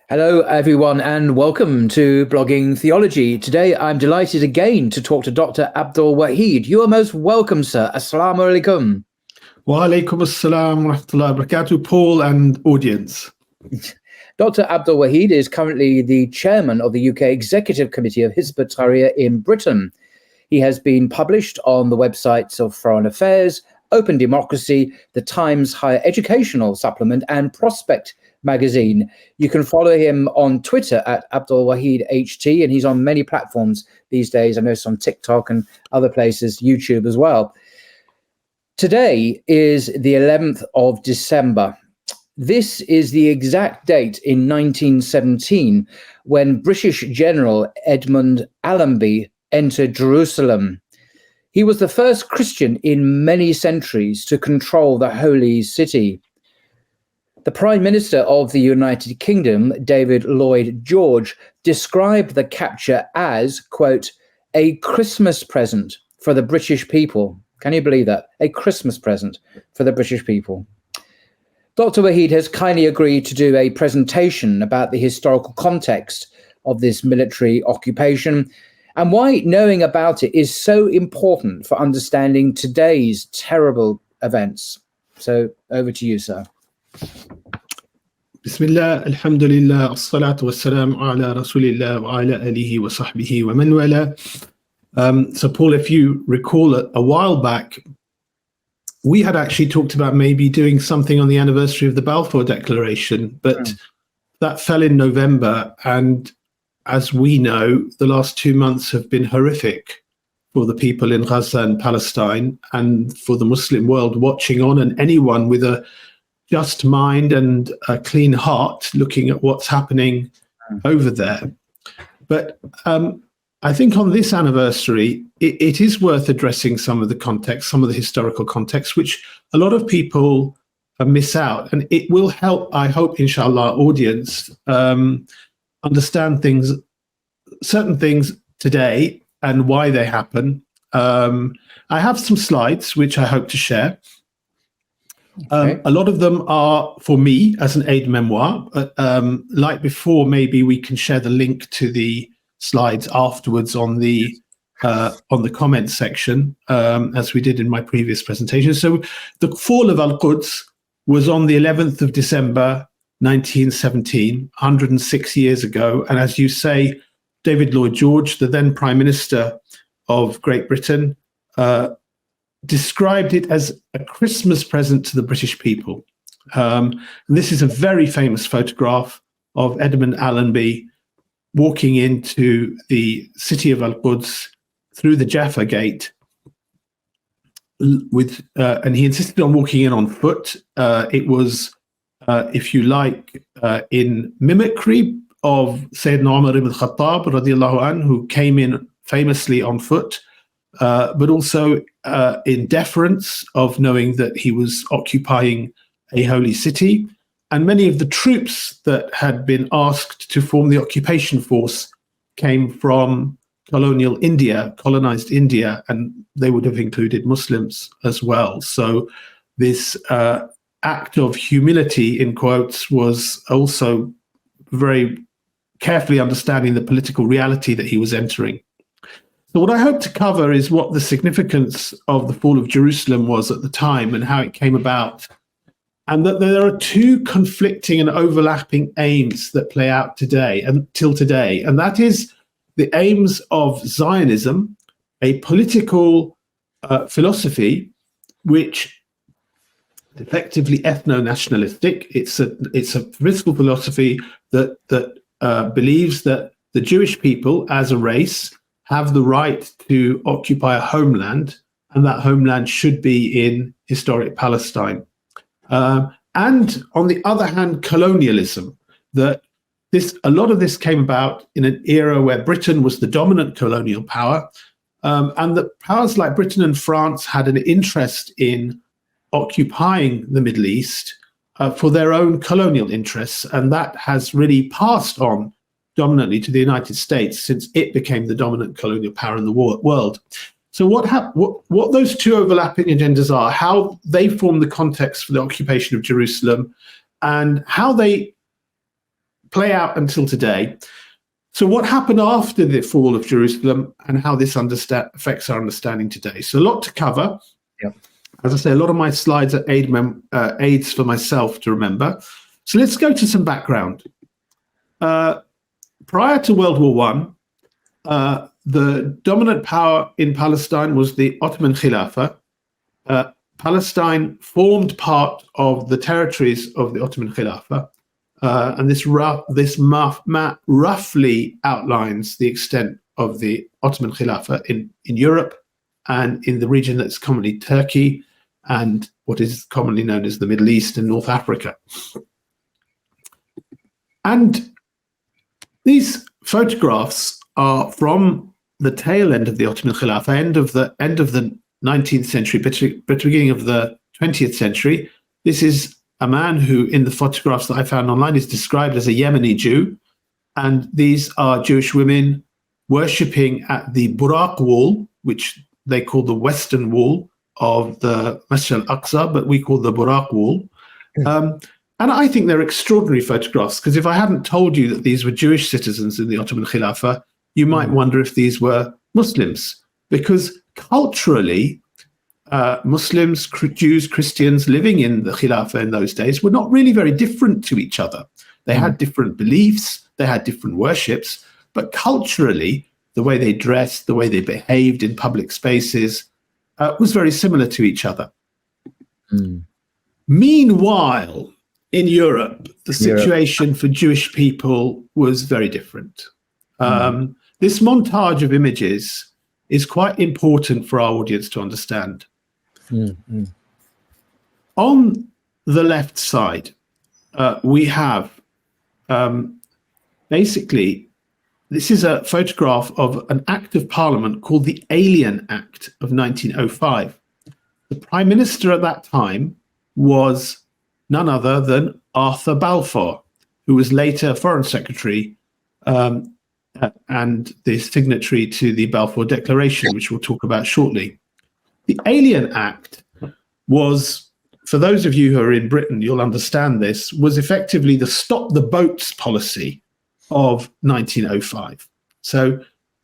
Hello, everyone, and welcome to Blogging Theology. Today, I'm delighted again to talk to Dr. Abdul Wahid. You are most welcome, sir. Assalamu alaikum. Wa alaikum assalam wa rahmatullahi wa barakatuh, Paul and audience. Dr. Abdul Wahid is currently the chairman of the UK Executive Committee of Hizb ut-Tahrir in Britain. He has been published on the websites of Foreign Affairs, Open Democracy, The Times Higher Educational Supplement, and Prospect magazine. You can follow him on Twitter at Abdul Wahid HT, and he's on many platforms these days. I know it's on TikTok and other places, YouTube as well. Today is the 11th of December. This is the exact date in 1917 when British General Edmund Allenby entered Jerusalem. He was the first Christian in many centuries to control the Holy City. The Prime Minister of the United Kingdom, David Lloyd George, described the capture as, quote, a Christmas present for the British people. Can you believe that? A Christmas present for the British people. Dr. Wahid has kindly agreed to do a presentation about the historical context of this military occupation and why knowing about it is so important for understanding today's terrible events. So over to you, sir. Bismillah, alhamdulillah, as-salatu was-salam ala rasulillah wa ala alihi wa sahbihi wa man wala. So Paul, if you recall a while back, we had actually talked about maybe doing something on the anniversary of the Balfour Declaration, but that fell in November. And as we know, the last 2 months have been horrific for the people in Gaza and Palestine and for the Muslim world watching on, and anyone with a just mind and a clean heart looking at what's happening over there. But I think on this anniversary, it is worth addressing some of the context, some of the historical context, which a lot of people miss out. And it will help, I hope, inshallah, audience understand things, certain things today and why they happen. I have some slides, which I hope to share. Okay. A lot of them are for me as an aid memoir. Like before, maybe we can share the link to the slides afterwards on the comment section, as we did in my previous presentation. So the fall of Al-Quds was on the 11th of December, 1917, 106 years ago. And as you say, David Lloyd George, the then Prime Minister of Great Britain, described it as a Christmas present to the British people. This is a very famous photograph of Edmund Allenby walking into the city of Al-Quds through the Jaffa Gate, and he insisted on walking in on foot. It was, if you like, in mimicry of Sayyidina Umar ibn Khattab, radiallahu anhu, who came in famously on foot, but also in deference of knowing that he was occupying a holy city. And many of the troops that had been asked to form the occupation force came from colonial India, colonized India, and they would have included Muslims as well. So this act of humility, in quotes, was also very carefully understanding the political reality that he was entering. So what I hope to cover is what the significance of the fall of Jerusalem was at the time and how it came about. And that there are two conflicting and overlapping aims that play out today until today. And that is the aims of Zionism, a political philosophy which is effectively ethno-nationalistic. It's a political philosophy that believes that the Jewish people as a race have the right to occupy a homeland, and that homeland should be in historic Palestine. And on the other hand, colonialism, that a lot of this came about in an era where Britain was the dominant colonial power, and that powers like Britain and France had an interest in occupying the Middle East for their own colonial interests, and that has really passed on dominantly to the United States since it became the dominant colonial power in the world. So what those two overlapping agendas are, how they form the context for the occupation of Jerusalem, and how they play out until today. So what happened after the fall of Jerusalem and how this affects our understanding today? So a lot to cover. Yeah. As I say, a lot of my slides are aids for myself to remember. So let's go to some background. Prior to World War I, the dominant power in Palestine was the Ottoman Khilafah. Palestine formed part of the territories of the Ottoman Khilafah. And this map roughly outlines the extent of the Ottoman Khilafah in Europe and in the region that's commonly Turkey and what is commonly known as the Middle East and North Africa. And these photographs are from the tail end of the Ottoman Khilafah, end of the 19th century, beginning of the 20th century. This is a man who, in the photographs that I found online, is described as a Yemeni Jew. And these are Jewish women worshipping at the Buraq wall, which they call the Western wall of the Masjid al-Aqsa, but we call the Buraq wall. And I think they're extraordinary photographs, because if I hadn't told you that these were Jewish citizens in the Ottoman Khilafah, you might wonder if these were Muslims, because culturally, Muslims, Jews, Christians living in the Khilafah in those days were not really very different to each other. They had different beliefs, they had different worships, but culturally, the way they dressed, the way they behaved in public spaces was very similar to each other. Meanwhile, in Europe, the situation for Jewish people was very different. This montage of images is quite important for our audience to understand. On the left side, we have basically, this is a photograph of an act of parliament called the Alien Act of 1905. The prime minister at that time was none other than Arthur Balfour, who was later foreign secretary and the signatory to the Balfour Declaration, which we'll talk about shortly. The Alien Act was, for those of you who are in Britain, you'll understand this, was effectively the stop the boats policy of 1905. So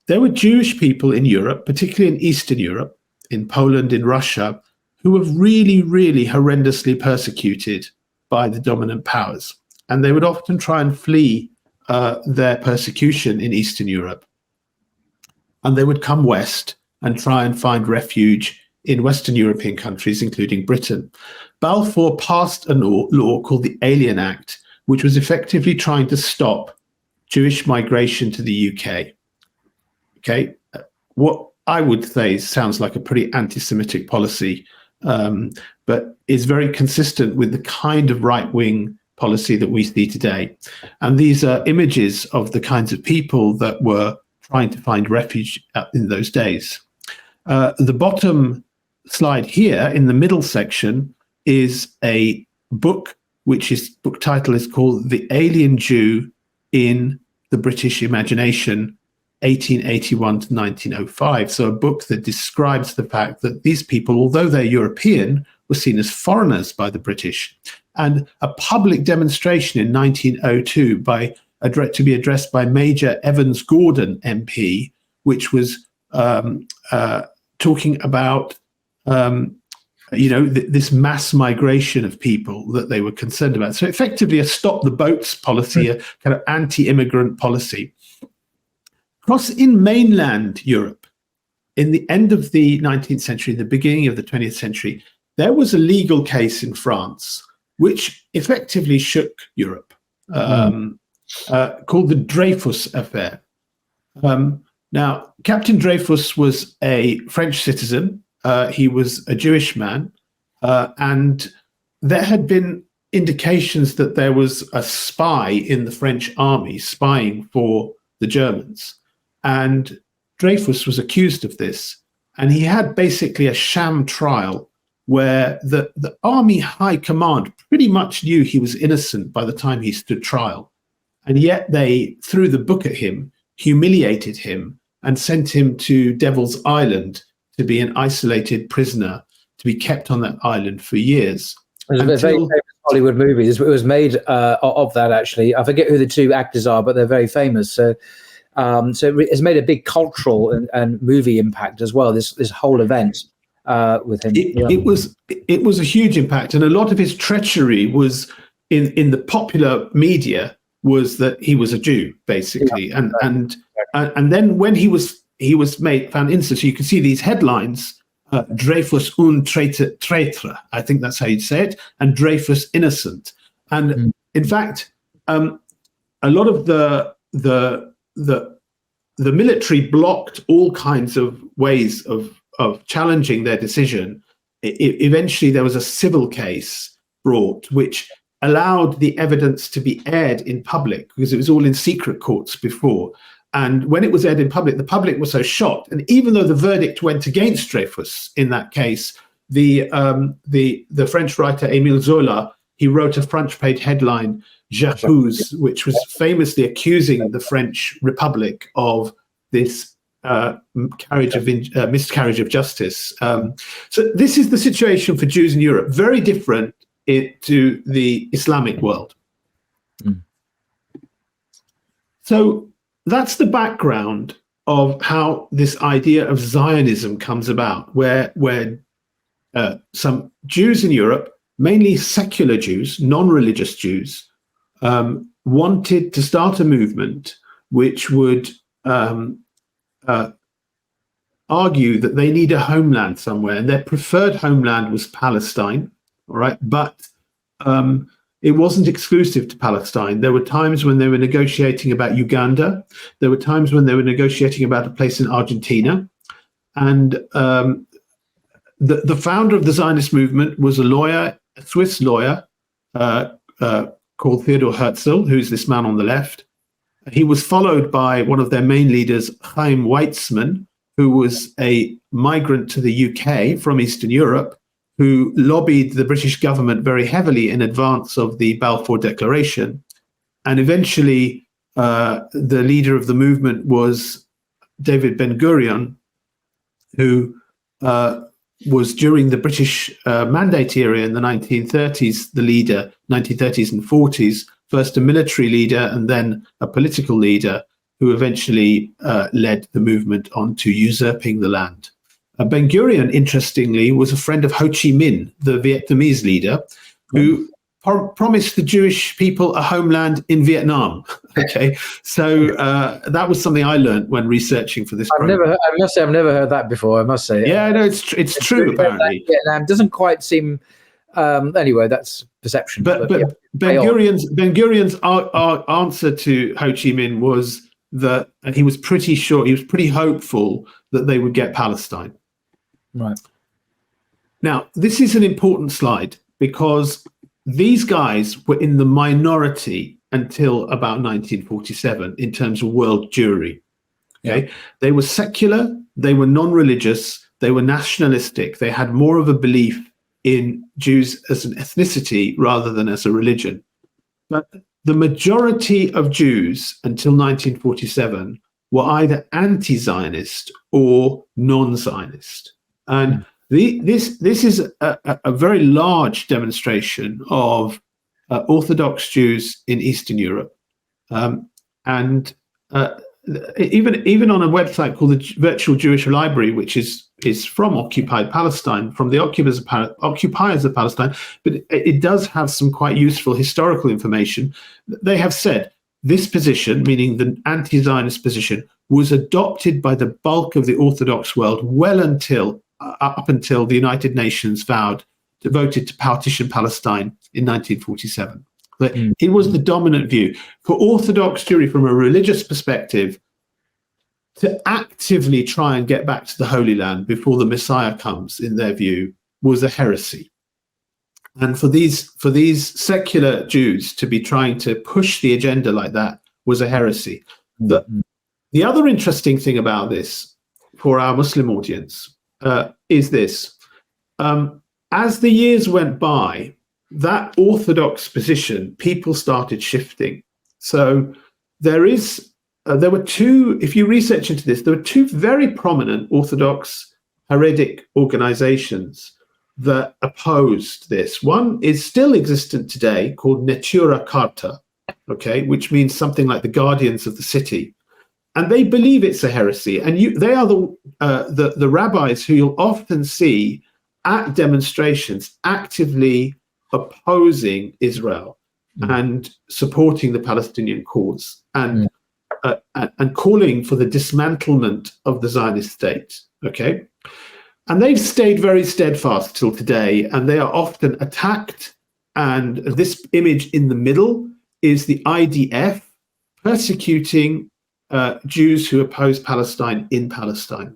there were Jewish people in Europe, particularly in Eastern Europe, in Poland, in Russia, who were really, really horrendously persecuted by the dominant powers. And they would often try and flee their persecution in Eastern Europe. And they would come west and try and find refuge in Western European countries, including Britain. Balfour passed a law called the Alien Act, which was effectively trying to stop Jewish migration to the UK. Okay, what I would say sounds like a pretty anti-Semitic policy, but is very consistent with the kind of right-wing policy that we see today. And these are images of the kinds of people that were trying to find refuge in those days. The bottom slide here in the middle section is a book, book title is called The Alien Jew in the British Imagination, 1881 to 1905. So a book that describes the fact that these people, although they're European, were seen as foreigners by the British. And a public demonstration in 1902 to be addressed by Major Evans Gordon MP, which was talking about this mass migration of people that they were concerned about. So effectively a stop the boats policy, a kind of anti-immigrant policy. In mainland Europe, in the end of the 19th century, the beginning of the 20th century, there was a legal case in France which effectively shook Europe, called the Dreyfus Affair. Now, Captain Dreyfus was a French citizen. He was a Jewish man, and there had been indications that there was a spy in the French army spying for the Germans. And Dreyfus was accused of this. And he had basically a sham trial where the army high command pretty much knew he was innocent by the time he stood trial. And yet they threw the book at him, humiliated him, and sent him to Devil's Island to be an isolated prisoner, to be kept on that island for years. There's a very famous Hollywood movies. It was made of that, actually. I forget who the two actors are, but they're very famous. So it's made a big cultural and movie impact as well. This whole event with him. It was a huge impact, and a lot of his treachery was in the popular media was that he was a Jew, basically, and then when he was found innocent, so you can see these headlines. Dreyfus un traitor, I think that's how you'd say it, and Dreyfus innocent. And in fact, a lot of the military blocked all kinds of ways of challenging their decision. Eventually, there was a civil case brought, which allowed the evidence to be aired in public, because it was all in secret courts before. And when it was aired in public, the public was so shocked. And even though the verdict went against Dreyfus in that case, the French writer Émile Zola, he wrote a front-page headline, J'accuse, which was famously accusing the French Republic of this miscarriage of justice. So this is the situation for Jews in Europe, very different to the Islamic world. So that's the background of how this idea of Zionism comes about, where some Jews in Europe, mainly secular Jews, non-religious Jews, wanted to start a movement which would argue that they need a homeland somewhere, and their preferred homeland was Palestine. All right, but it wasn't exclusive to Palestine. There were times when they were negotiating about Uganda. There were times when they were negotiating about a place in Argentina. And the founder of the Zionist movement was a Swiss lawyer called Theodor Herzl, who's this man on the left. He was followed by one of their main leaders, Chaim Weizmann, who was a migrant to the UK from Eastern Europe, who lobbied the British government very heavily in advance of the Balfour Declaration. And eventually, the leader of the movement was David Ben-Gurion, who was, during the British Mandate era in the 1930s, the leader, 1930s and 40s, first a military leader and then a political leader, who eventually led the movement on to usurping the land. Ben-Gurion, interestingly, was a friend of Ho Chi Minh, the Vietnamese leader, who promised the Jewish people a homeland in Vietnam. Okay, so that was something I learned when researching for this program. I must say, I've never heard that before. I must say. Yeah, no, it's true. Apparently, Vietnam doesn't quite seem. Anyway, that's perception. But Ben-Gurion's answer to Ho Chi Minh was that, and he was pretty sure, he was pretty hopeful that they would get Palestine. Right. Now, this is an important slide because these guys were in the minority until about 1947 in terms of world Jewry. Okay, yeah. They were secular, they were non-religious, they were nationalistic. They had more of a belief in Jews as an ethnicity rather than as a religion. But the majority of Jews until 1947 were either anti-Zionist or non-Zionist. And this is a very large demonstration of Orthodox Jews in Eastern Europe. And even on a website called the Virtual Jewish Library, which is from occupied Palestine, from the occupiers of Palestine, but it does have some quite useful historical information. They have said this position, meaning the anti-Zionist position, was adopted by the bulk of the Orthodox world up until the United Nations voted to partition Palestine in 1947. But it was the dominant view. For Orthodox Jewry, from a religious perspective, to actively try and get back to the Holy Land before the Messiah comes, in their view, was a heresy. And for these secular Jews to be trying to push the agenda like that was a heresy. The other interesting thing about this for our Muslim audience is this. As the years went by, that Orthodox position, people started shifting. So there were two, if you research into this, there were two very prominent Orthodox Haredik organizations that opposed this. One is still existent today called Natura Carta, okay, which means something like the guardians of the city. And they believe it's a heresy. And they are the rabbis who you'll often see at demonstrations actively opposing Israel and supporting the Palestinian cause and calling for the dismantlement of the Zionist state, okay? And they've stayed very steadfast till today, and they are often attacked. And this image in the middle is the IDF persecuting Jews who oppose Palestine in Palestine.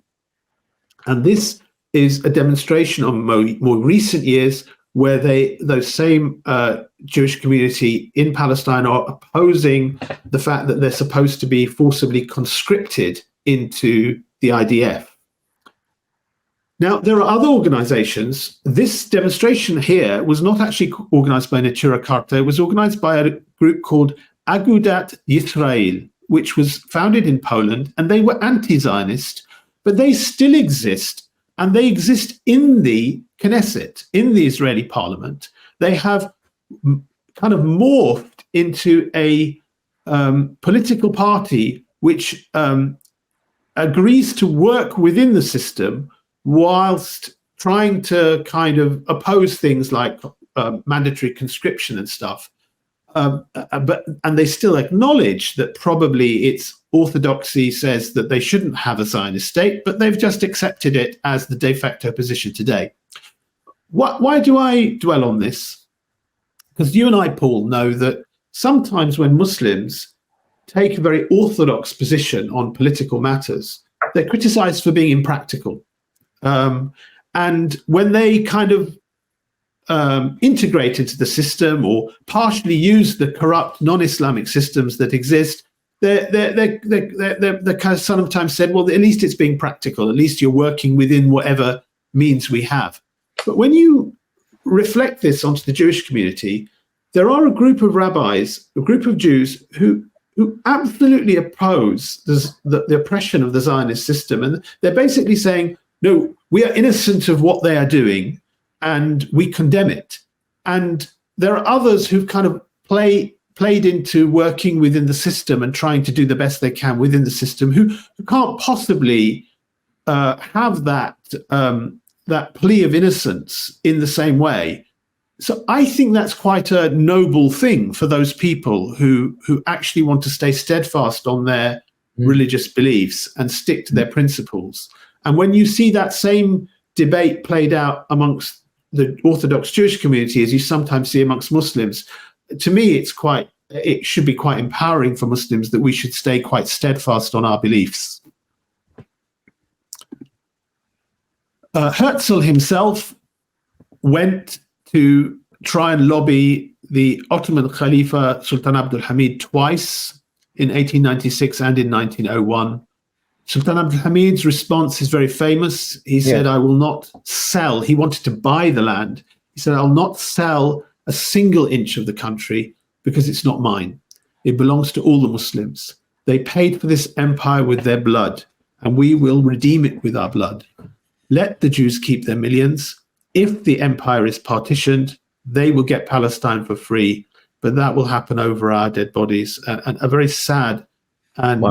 And this is a demonstration of more recent years where those same Jewish community in Palestine are opposing the fact that they're supposed to be forcibly conscripted into the IDF. Now, there are other organizations. This demonstration here was not actually organized by Natura Carta. It was organized by a group called Agudat Yisrael, which was founded in Poland, and they were anti-Zionist, but they still exist, and they exist in the Knesset, in the Israeli parliament. They have kind of morphed into a political party which agrees to work within the system whilst trying to kind of oppose things like mandatory conscription and stuff. And they still acknowledge that probably its orthodoxy says that they shouldn't have a Zionist state, but they've just accepted it as the de facto position today. Why do I dwell on this? Because you and I, Paul, know that sometimes when Muslims take a very orthodox position on political matters, they're criticized for being impractical. And when they kind of integrate into the system or partially use the corrupt non-Islamic systems that exist, they're kind of sometimes said, well, at least it's being practical. At least you're working within whatever means we have. But when you reflect this onto the Jewish community, there are a group of rabbis, a group of Jews who absolutely oppose the oppression of the Zionist system. And they're basically saying, no, we are innocent of what they are doing, and we condemn it. And there are others who've kind of played into working within the system and trying to do the best they can within the system, who can't possibly have that plea of innocence in the same way. So I think that's quite a noble thing for those people who actually want to stay steadfast on their religious beliefs and stick to their principles. And when you see that same debate played out amongst the Orthodox Jewish community, as you sometimes see amongst Muslims, to me, it should be quite empowering for Muslims that we should stay quite steadfast on our beliefs. Herzl himself went to try and lobby the Ottoman Khalifa Sultan Abdul Hamid twice, in 1896 and in 1901. Sultan Abdul Hamid's response is very famous. He said, I will not sell. He wanted to buy the land. He said, I'll not sell a single inch of the country because it's not mine. It belongs to all the Muslims. They paid for this empire with their blood, and we will redeem it with our blood. Let the Jews keep their millions. If the empire is partitioned, they will get Palestine for free, but that will happen over our dead bodies. And a very sad and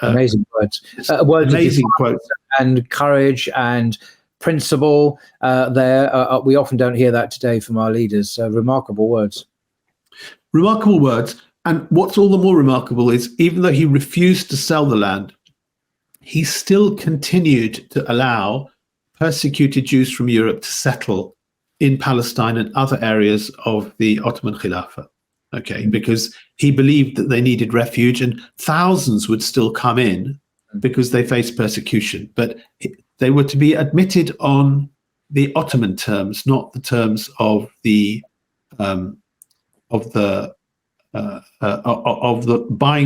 amazing words. Words amazing quotes and courage and principle. We often don't hear that today from our leaders. Remarkable words. Remarkable words. And what's all the more remarkable is, even though he refused to sell the land, he still continued to allow persecuted Jews from Europe to settle in Palestine and other areas of the Ottoman Khilafah. Okay, because he believed that they needed refuge, and thousands would still come in because they faced persecution. But they were to be admitted on the Ottoman terms, not the terms of the buying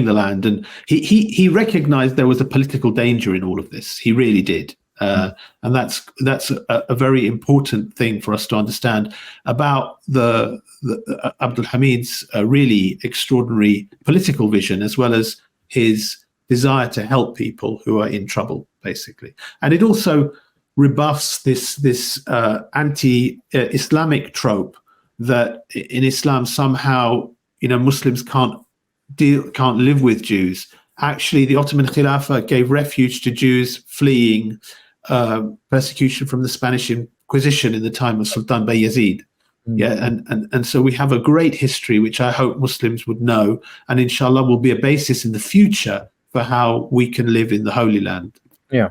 the land. And he recognized there was a political danger in all of this. He really did. And that's a very important thing for us to understand about the Abdul Hamid's really extraordinary political vision, as well as his desire to help people who are in trouble, basically. And it also rebuffs this anti-Islamic trope that in Islam somehow Muslims can't live with Jews. Actually, the Ottoman Khilafah gave refuge to Jews fleeing persecution from the Spanish Inquisition in the time of Sultan Bayezid. Yeah, and so we have a great history, which I hope Muslims would know, and inshallah will be a basis in the future for how we can live in the Holy Land. Yeah.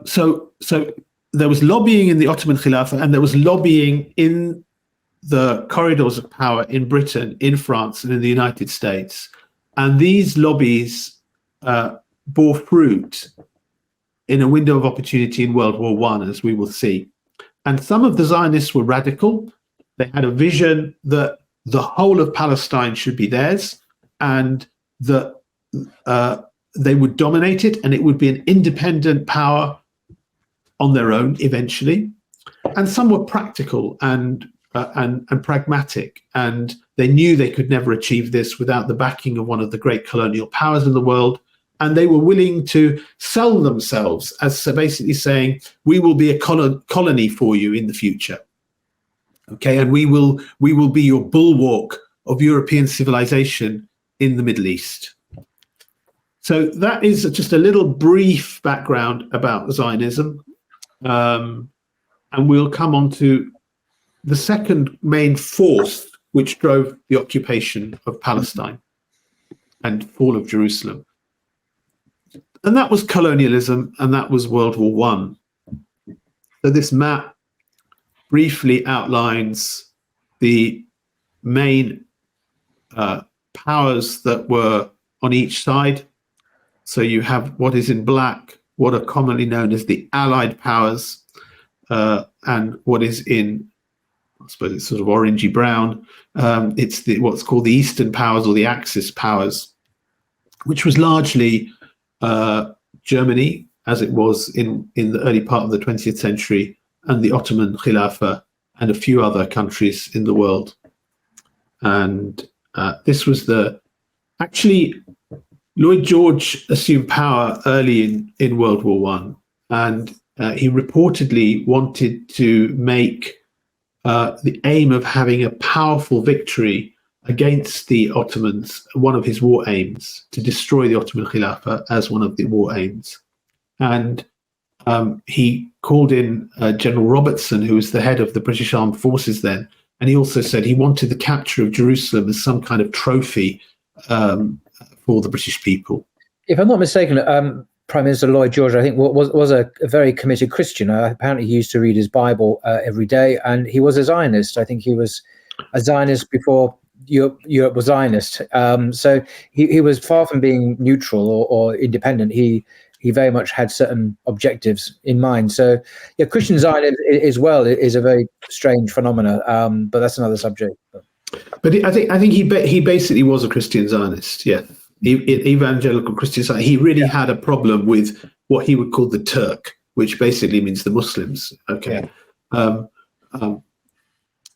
So there was lobbying in the Ottoman Khilafah, and there was lobbying in the corridors of power in Britain, in France, and in the United States. And these lobbies bore fruit in a window of opportunity in World War I, as we will see. And some of the Zionists were radical. They had a vision that the whole of Palestine should be theirs, and that they would dominate it, and it would be an independent power on their own eventually. And some were practical and pragmatic, and they knew they could never achieve this without the backing of one of the great colonial powers in the world. And they were willing to sell themselves as basically saying, we will be a colony for you in the future. Okay, and we will be your bulwark of European civilization in the Middle East. So that is just a little brief background about Zionism. And we'll come on to the second main force which drove the occupation of Palestine and fall of Jerusalem. And that was colonialism, and that was World War I. So this map briefly outlines the main powers that were on each side. So you have what is in black, what are commonly known as the Allied powers, and what is in, I suppose it's sort of orangey brown, it's what's called the Eastern powers, or the Axis powers, which was largely Germany, as it was in the early part of the 20th century, and the Ottoman Khilafah, and a few other countries in the world. And this was actually, Lloyd George assumed power early in World War I, and he reportedly wanted to make the aim of having a powerful victory against the Ottomans one of his war aims, to destroy the Ottoman Khilafah as one of the war aims. And he called in General Robertson, who was the head of the British Armed Forces then, and he also said he wanted the capture of Jerusalem as some kind of trophy for the British people. If I'm not mistaken, Prime Minister Lloyd George, I think, was a very committed Christian. Apparently he used to read his Bible every day, and he was a Zionist. I think he was a Zionist before Europe was Zionist. So he was far from being neutral or independent. He very much had certain objectives in mind. So yeah, Christian Zionism as well is a very strange phenomenon, but that's another subject. But I think he basically was a Christian Zionist, yeah. Evangelical Christian Zionist. He really had a problem with what he would call the Turk, which basically means the Muslims. Okay. Yeah.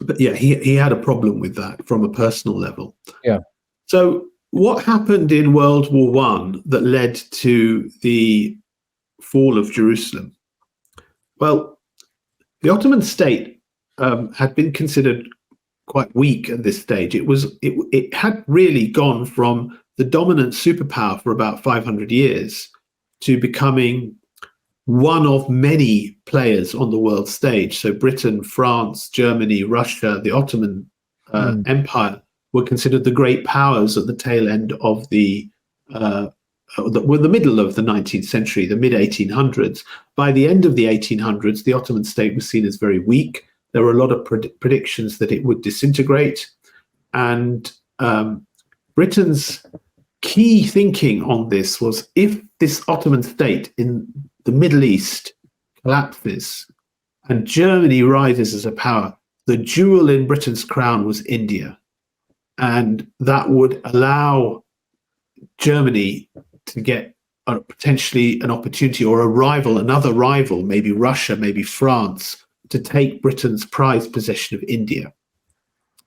But yeah, he had a problem with that from a personal level. Yeah. So what happened in World War I that led to the fall of Jerusalem? Well, the Ottoman state had been considered quite weak at this stage. It had really gone from the dominant superpower for about 500 years to becoming one of many players on the world stage. So Britain, France, Germany, Russia, the Ottoman Empire were considered the great powers at the tail end of the middle of the 19th century, the mid-1800s. By the end of the 1800s, the Ottoman state was seen as very weak. There were a lot of predictions that it would disintegrate. And Britain's key thinking on this was, if this Ottoman state in the Middle East collapses and Germany rises as a power, the jewel in Britain's crown was India. And that would allow Germany to get potentially an opportunity or another rival, maybe Russia, maybe France, to take Britain's prized possession of India.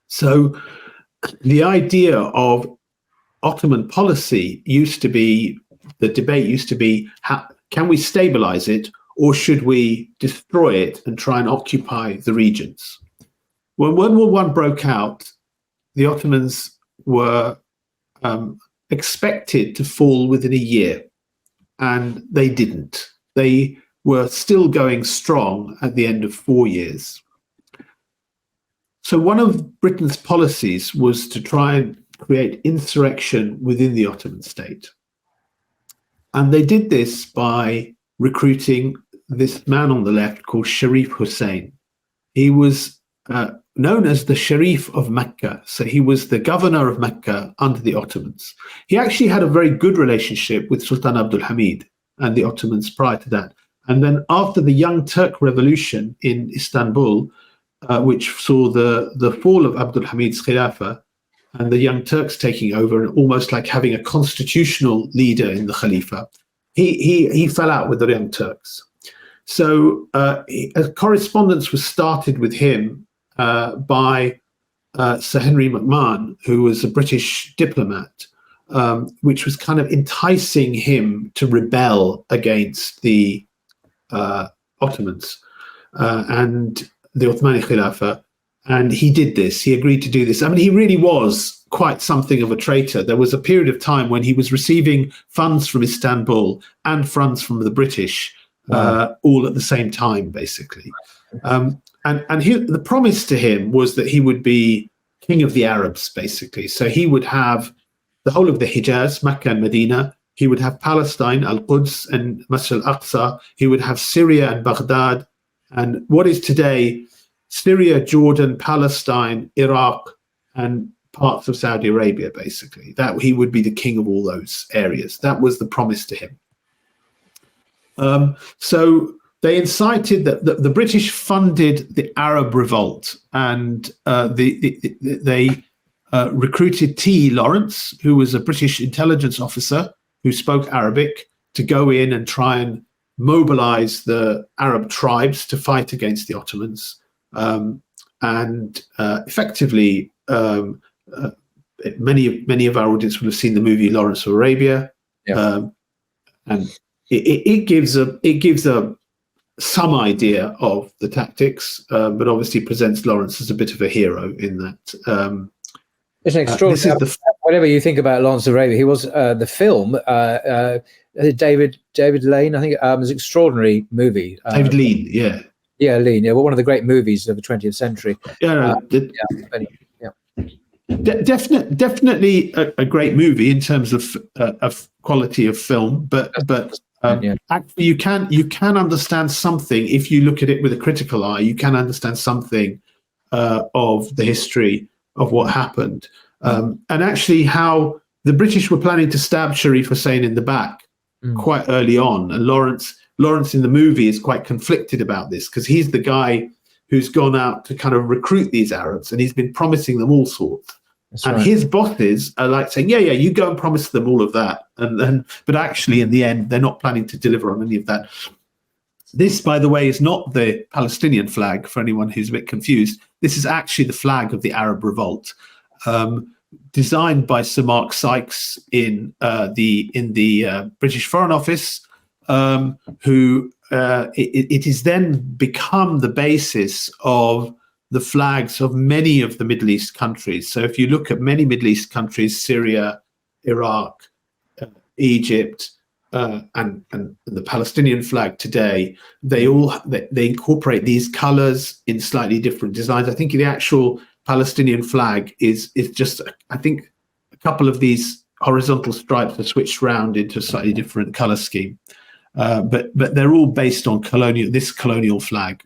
So the idea of Ottoman policy the debate used to be, can we stabilize it, or should we destroy it and try and occupy the regions? When World War I broke out, the Ottomans were expected to fall within a year, and they didn't. They were still going strong at the end of 4 years. So one of Britain's policies was to try and create insurrection within the Ottoman state. And they did this by recruiting this man on the left called Sharif Hussein. He was known as the Sharif of Mecca. So he was the governor of Mecca under the Ottomans. He actually had a very good relationship with Sultan Abdul Hamid and the Ottomans prior to that. And then after the Young Turk Revolution in Istanbul, which saw the fall of Abdul Hamid's Khilafah and the Young Turks taking over and almost like having a constitutional leader in the Khalifa, he fell out with the Young Turks. So a correspondence was started with him by Sir Henry McMahon, who was a British diplomat, which was kind of enticing him to rebel against the Ottomans and the Ottomani Khilafah. And he did this. He agreed to do this. I mean, he really was quite something of a traitor. There was a period of time when he was receiving funds from Istanbul and funds from the British, all at the same time, basically. And the promise to him was that he would be king of the Arabs, basically. So he would have the whole of the Hijaz, Mecca and Medina. He would have Palestine, Al-Quds and Masjid al-Aqsa. He would have Syria and Baghdad. And what is today Syria, Jordan, Palestine, Iraq, and parts of Saudi Arabia, basically. That he would be the king of all those areas. That was the promise to him. So they incited the British funded the Arab revolt, and they recruited T. Lawrence, who was a British intelligence officer who spoke Arabic, to go in and try and mobilize the Arab tribes to fight against the Ottomans. Effectively, many of our audience will have seen the movie Lawrence of Arabia, and it gives some idea of the tactics, but obviously presents Lawrence as a bit of a hero in that. It's an extraordinary. Whatever you think about Lawrence of Arabia, he was the film. David Lane, I think, was an extraordinary movie. David Lean, yeah. Yeah, Lean. Yeah, well, one of the great movies of the 20th century. Definitely a great movie in terms of quality of film, but actually you can understand something if you look at it with a critical eye. You can understand something of the history of what happened, and actually how the British were planning to stab Sharif Hussein in the back quite early on, and Lawrence in the movie is quite conflicted about this because he's the guy who's gone out to kind of recruit these Arabs, and he's been promising them all sorts. His bosses are like saying, yeah, you go and promise them all of that. But actually, in the end, they're not planning to deliver on any of that. This, by the way, is not the Palestinian flag, for anyone who's a bit confused. This is actually the flag of the Arab Revolt, designed by Sir Mark Sykes in the British Foreign Office, who it has then become the basis of the flags of many of the Middle East countries. So if you look at many Middle East countries, Syria, Iraq, Egypt, and the Palestinian flag today, they incorporate these colors in slightly different designs. I think the actual Palestinian flag is just, I think, a couple of these horizontal stripes are switched round into a slightly different color scheme. But they're all based on this colonial flag.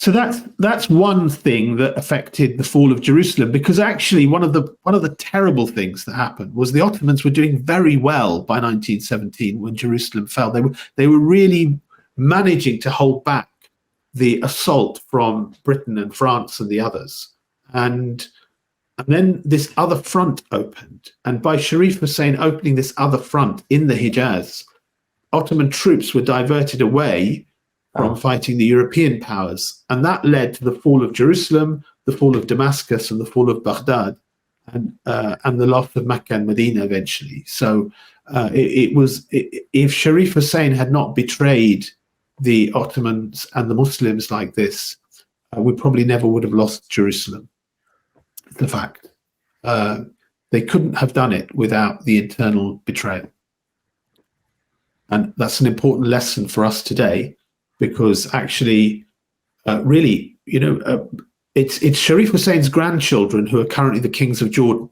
So that's one thing that affected the fall of Jerusalem, because actually one of the terrible things that happened was the Ottomans were doing very well by 1917 when Jerusalem fell. They were really managing to hold back the assault from Britain and France and the others, and then this other front opened, and by Sharif Hussein opening this other front in the Hijaz, Ottoman troops were diverted away from fighting the European powers. And that led to the fall of Jerusalem, the fall of Damascus, and the fall of Baghdad. and the loss of Mecca and Medina eventually. So if Sharif Hussein had not betrayed the Ottomans and the Muslims like this, we probably never would have lost Jerusalem. It's the fact. They couldn't have done it without the internal betrayal. And that's an important lesson for us today, because actually, really, it's Sharif Hussein's grandchildren who are currently the kings of Jordan.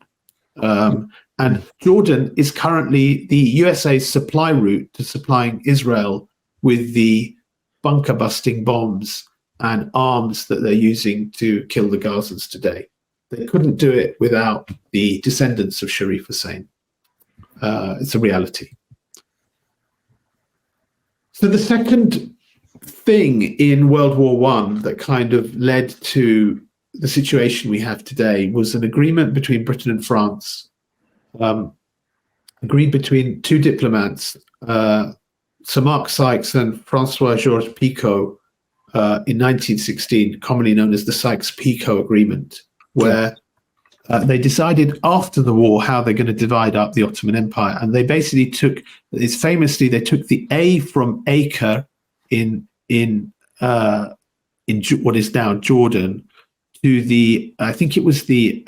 And Jordan is currently the USA's supply route to supplying Israel with the bunker busting bombs and arms that they're using to kill the Gazans today. They couldn't do it without the descendants of Sharif Hussein. It's a reality. So the second thing in World War I that kind of led to the situation we have today was an agreement between Britain and France, agreed between two diplomats, Sir Mark Sykes and Francois-Georges Picot, in 1916, commonly known as the Sykes-Picot Agreement, where they decided after the war how they're going to divide up the Ottoman Empire. And they basically took the A from Acre in what is now Jordan to the, I think it was the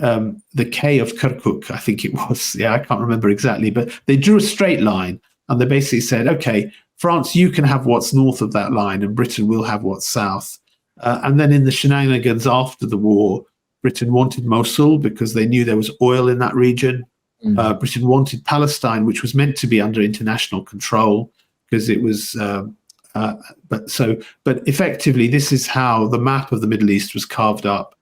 K of Kirkuk, I think it was. Yeah, I can't remember exactly, but they drew a straight line and they basically said, okay, France, you can have what's north of that line and Britain will have what's south. And then in the shenanigans after the war, Britain wanted Mosul because they knew there was oil in that region. Britain wanted Palestine, which was meant to be under international control because it was, but effectively, this is how the map of the Middle East was carved up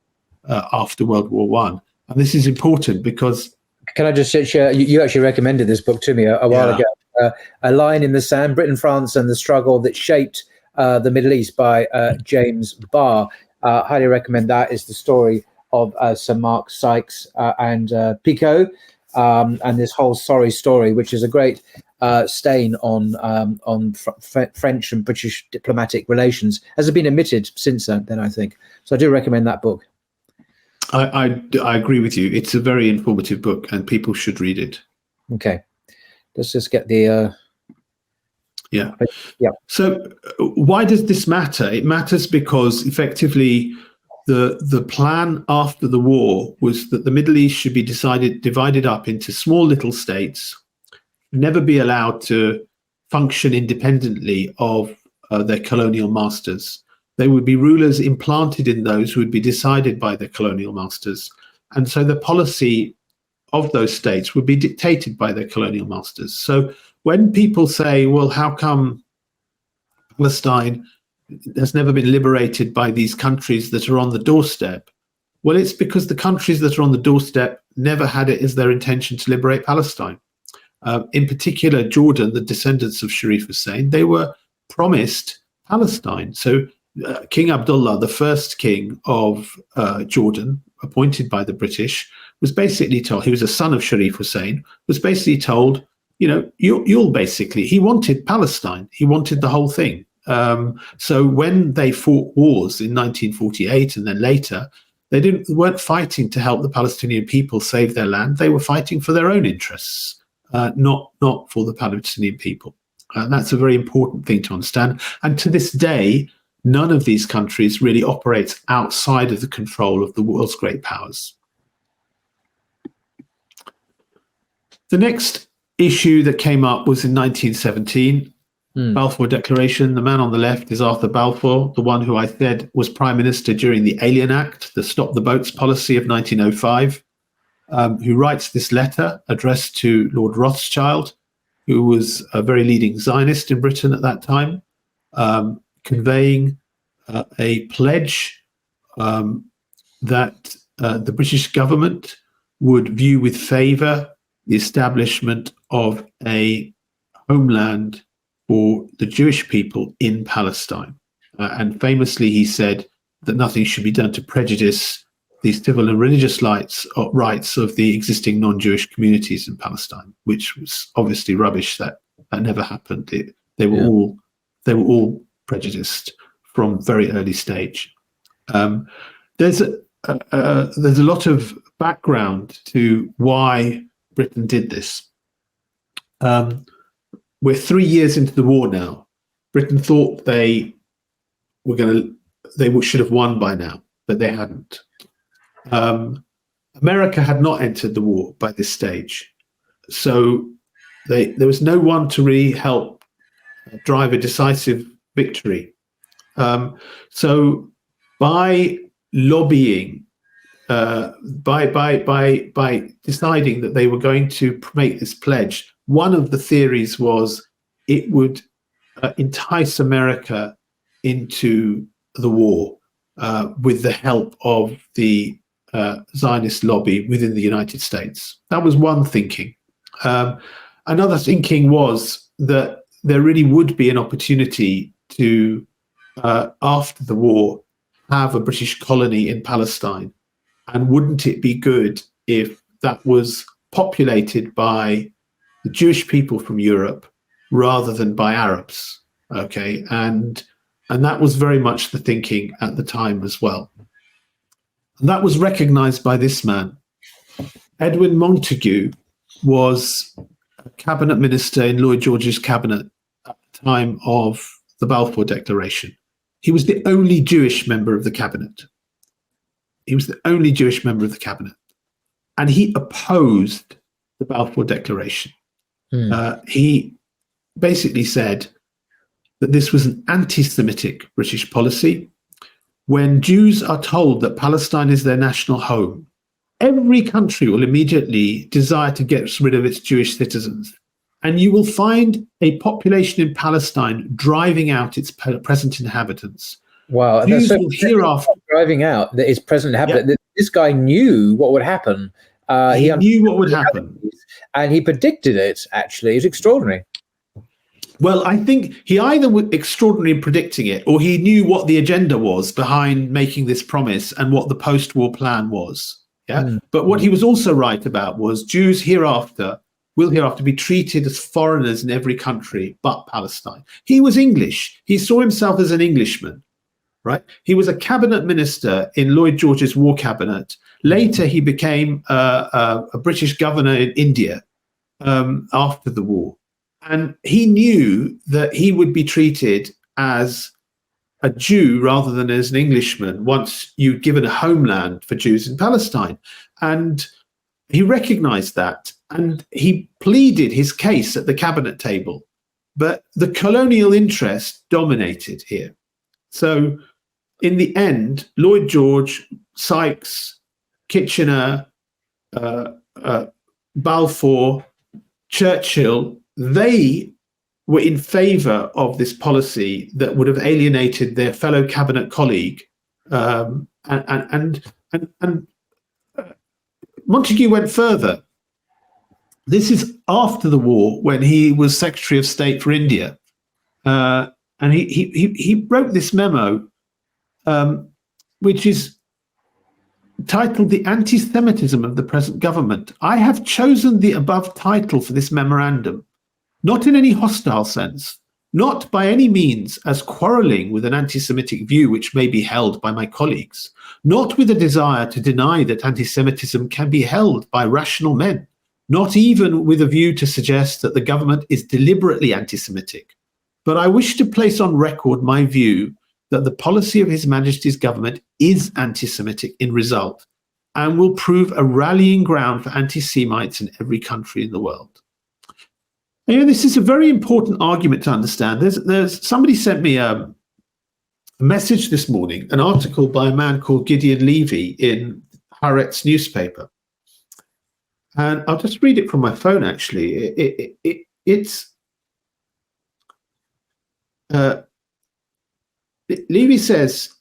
after World War I. And this is important because... Can I just share, you actually recommended this book to me a while ago, A Line in the Sand, Britain, France and the Struggle That Shaped the Middle East by James Barr. Highly recommend that. Is the story of Sir Mark Sykes and Picot, and this whole sorry story, which is a great stain on French and British diplomatic relations, has been omitted since then, I think. So I do recommend that book. I agree with you. It's a very informative book and people should read it. Okay. Let's just get the... Yeah. So why does this matter? It matters because effectively the plan after the war was that the Middle East should be divided up into small little states, never be allowed to function independently of their colonial masters. There would be rulers implanted in those who would be decided by their colonial masters. And so the policy of those states would be dictated by their colonial masters. So when people say, well, how come Palestine has never been liberated by these countries that are on the doorstep? Well, it's because the countries that are on the doorstep never had it as their intention to liberate Palestine. In particular, Jordan, the descendants of Sharif Hussein, they were promised Palestine. So King Abdullah, the first king of Jordan, appointed by the British, was basically told, he was a son of Sharif Hussein, was basically told, you'll basically, he wanted Palestine. He wanted the whole thing. So when they fought wars in 1948 and then later, they weren't fighting to help the Palestinian people save their land. They were fighting for their own interests, not for the Palestinian people. That's a very important thing to understand. And to this day, none of these countries really operates outside of the control of the world's great powers. The next issue that came up was in 1917, Balfour Declaration. The man on the left is Arthur Balfour, the one who I said was Prime Minister during the Alien Act, the Stop the Boats policy of 1905, who writes this letter addressed to Lord Rothschild, who was a very leading Zionist in Britain at that time, conveying a pledge that the British government would view with favour the establishment of a homeland for the Jewish people in Palestine. And famously, he said that nothing should be done to prejudice the civil and religious rights of the existing non-Jewish communities in Palestine, which was obviously rubbish. That never happened. They were all prejudiced from very early stage. There's a lot of background to why Britain did this. We're 3 years into the war now. Britain thought they should have won by now, but they hadn't. America had not entered the war by this stage, so there was no one to really help drive a decisive victory. So by lobbying, by deciding that they were going to make this pledge, one of the theories was it would entice America into the war with the help of the Zionist lobby within the United States. That was one thinking. Another thinking was that there really would be an opportunity to, after the war, have a British colony in Palestine. And wouldn't it be good if that was populated by the Jewish people from Europe rather than by Arabs? Okay, and that was very much the thinking at the time as well. And that was recognized by this man. Edwin Montagu was a cabinet minister in Lloyd George's cabinet at the time of the Balfour Declaration. He was the only Jewish member of the cabinet. And he opposed the Balfour Declaration. He basically said that this was an anti-Semitic British policy. When Jews are told that Palestine is their national home, every country will immediately desire to get rid of its Jewish citizens. And you will find a population in Palestine driving out its present inhabitants. Wow. Jews will hereafter driving out its present inhabitants. Yeah. This guy knew what would happen. He knew what would happen. And he predicted it, actually. It's extraordinary. Well, I think he either was extraordinary in predicting it, or he knew what the agenda was behind making this promise and what the post-war plan was. Yeah. But what he was also right about was Jews will hereafter be treated as foreigners in every country but Palestine. He was English. He saw himself as an Englishman, right? He was a cabinet minister in Lloyd George's war cabinet. Later, he became a British governor in India after the war. And he knew that he would be treated as a Jew rather than as an Englishman once you'd given a homeland for Jews in Palestine. And he recognized that, and he pleaded his case at the cabinet table. But the colonial interest dominated here. So in the end, Lloyd George, Sykes, Kitchener, Balfour, Churchill, they were in favor of this policy that would have alienated their fellow cabinet colleague. And Montagu went further. This is after the war, when he was Secretary of State for India. And he wrote this memo, which is titled "The Anti-Semitism of the Present Government." I have chosen the above title for this memorandum, not in any hostile sense, not by any means as quarrelling with an anti-Semitic view which may be held by my colleagues, not with a desire to deny that anti-Semitism can be held by rational men, not even with a view to suggest that the government is deliberately anti-Semitic, but I wish to place on record my view that the policy of His Majesty's government is anti-Semitic in result and will prove a rallying ground for anti-Semites in every country in the world. And, this is a very important argument to understand. There's somebody sent me a message this morning, an article by a man called Gideon Levy in Haaretz newspaper. And I'll just read it from my phone, actually. Levy says,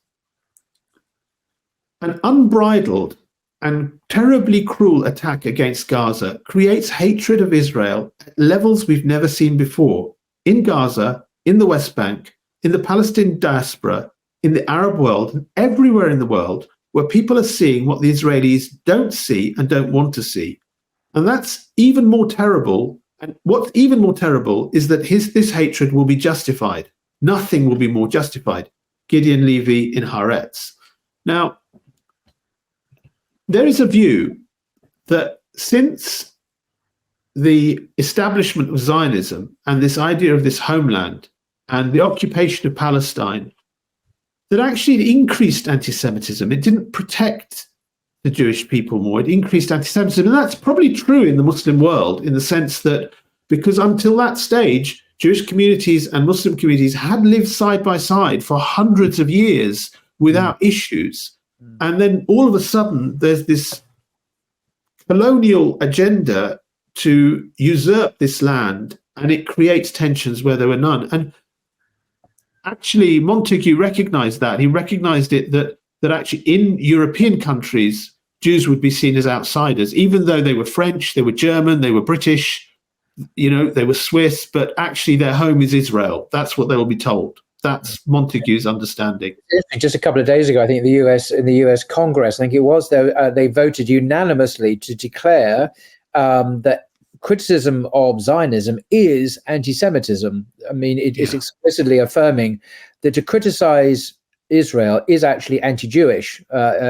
an unbridled and terribly cruel attack against Gaza creates hatred of Israel at levels we've never seen before, in Gaza, in the West Bank, in the Palestinian diaspora, in the Arab world, and everywhere in the world where people are seeing what the Israelis don't see and don't want to see. And that's even more terrible. And what's even more terrible is that this hatred will be justified. Nothing will be more justified. Gideon Levy in Haaretz. Now, there is a view that since the establishment of Zionism and this idea of this homeland and the occupation of Palestine, that actually it increased anti-Semitism. It didn't protect the Jewish people more. It increased anti-Semitism. And that's probably true in the Muslim world, in the sense that because until that stage, Jewish communities and Muslim communities had lived side by side for hundreds of years without issues. And then all of a sudden, there's this colonial agenda to usurp this land, and it creates tensions where there were none. And actually, Montagu recognized that. He recognized it that actually in European countries, Jews would be seen as outsiders, even though they were French, they were German, they were British, they were Swiss, but actually their home is Israel. That's what they will be told. That's Montagu's understanding. Just a couple of days ago, I think in the US Congress, I think it was, they voted unanimously to declare that criticism of Zionism is anti-Semitism. I mean, it's explicitly affirming that to criticize Israel is actually anti-Jewish,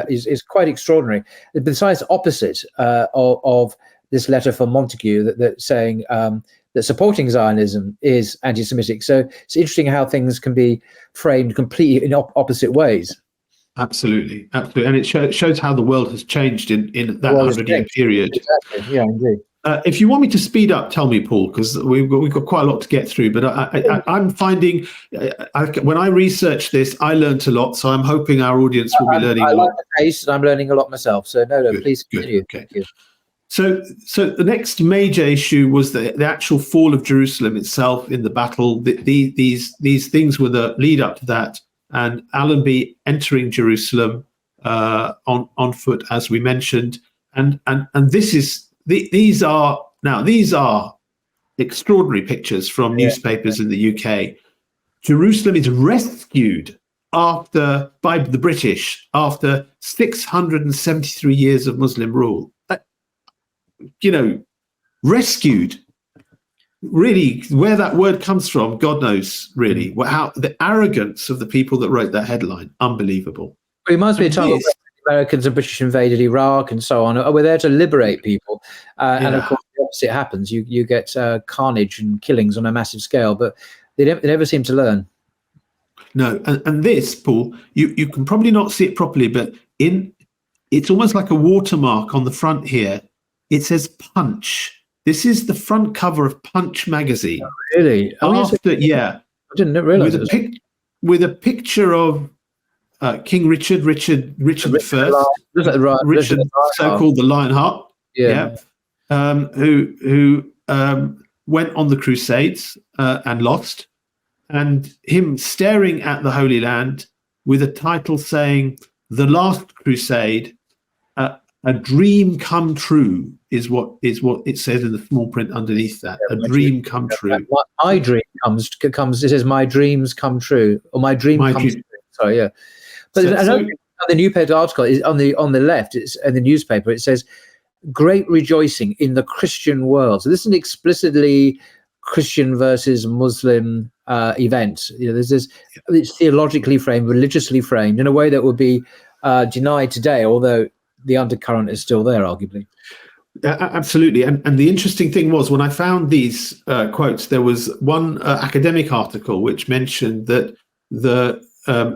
is quite extraordinary. Besides, opposite of this letter from Montagu that saying that supporting Zionism is anti-Semitic. So it's interesting how things can be framed completely in opposite ways. Absolutely. And it shows how the world has changed in that 100-year period. Exactly. Yeah, indeed. If you want me to speed up, tell me, Paul, because we've got quite a lot to get through. But I'm finding, when I researched this, I learned a lot. So I'm hoping our audience will be learning a lot. I like the pace, and I'm learning a lot myself. So no, please continue. Okay. Thank you. So the next major issue was the actual fall of Jerusalem itself in the battle. These things were the lead up to that, and Allenby entering Jerusalem on foot, as we mentioned, and these are extraordinary pictures from newspapers in the UK. Jerusalem is rescued by the British after 673 years of Muslim rule. Rescued. Really, where that word comes from, God knows. Really, how the arrogance of the people that wrote that headline, unbelievable. It reminds me of time when Americans and British invaded Iraq and so on. We're there to liberate people, and of course the opposite happens. You get carnage and killings on a massive scale, but they never seem to learn. No, and this, Paul, you can probably not see it properly, but it's almost like a watermark on the front here. It says Punch. This is the front cover of Punch magazine. Oh, really? I didn't realize with a picture of King Richard I, Richard, so-called the Lionheart. Who went on the Crusades and lost, and him staring at the Holy Land with a title saying, "The Last Crusade, a dream come true," is what it says in the small print underneath that. A dream come true. My dream comes. It says, "My dreams come true," or "My dream comes true." Sorry, yeah. But the newspaper article is on the left. It's in the newspaper. It says, "Great rejoicing in the Christian world." So this is an explicitly Christian versus Muslim event. There's this. It's theologically framed, religiously framed in a way that would be denied today, although the undercurrent is still there, arguably. Absolutely. And the interesting thing was, when I found these quotes, there was one academic article which mentioned that the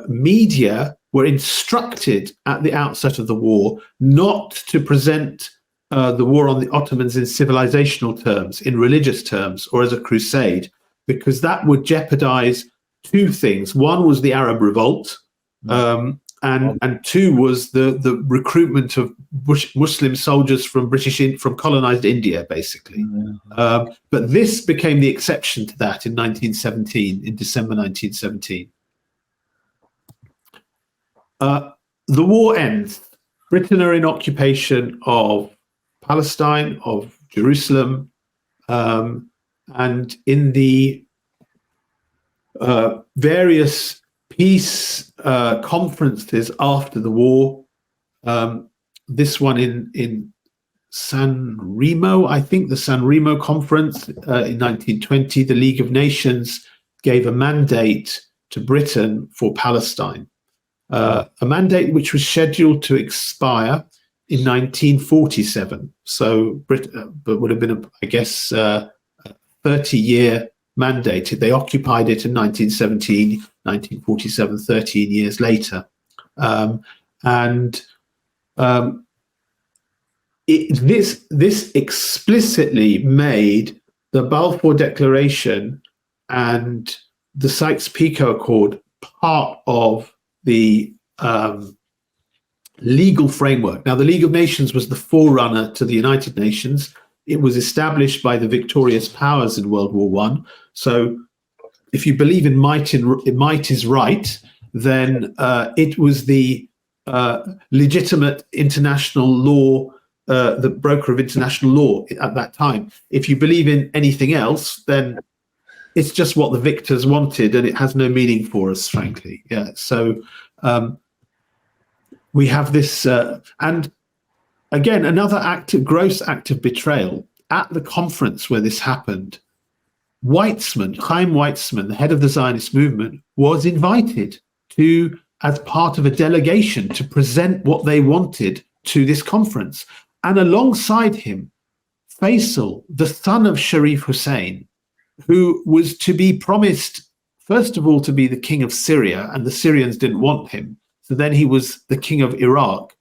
media were instructed at the outset of the war not to present the war on the Ottomans in civilizational terms, in religious terms, or as a crusade, because that would jeopardize two things. One was the Arab revolt, and two was the recruitment of Muslim soldiers from colonized India, basically. But this became the exception to that in December 1917. The war ends. Britain are in occupation of Palestine, of Jerusalem, and in the various peace conferences after the war, this one in San Remo, I think the San Remo conference in 1920, the League of Nations gave a mandate to Britain for Palestine, a mandate which was scheduled to expire in 1947. So but would have been, I guess, a 30-year mandate. They occupied it in 1917, 1947, 13 years later. This explicitly made the Balfour Declaration and the Sykes-Picot Accord part of the legal framework. Now, the League of Nations was the forerunner to the United Nations. It was established by the victorious powers in World War I. So if you believe in might is right, then it was the legitimate international law, the broker of international law at that time. If you believe in anything else, then it's just what the victors wanted, and it has no meaning for us, frankly. Yeah. So we have this, and again, another gross act of betrayal. At the conference where this happened, Chaim Weizmann, the head of the Zionist movement, was invited to, as part of a delegation, to present what they wanted to this conference. And alongside him, Faisal, the son of Sharif Hussein, who was to be promised, first of all, to be the king of Syria, and the Syrians didn't want him. So then he was the king of Iraq,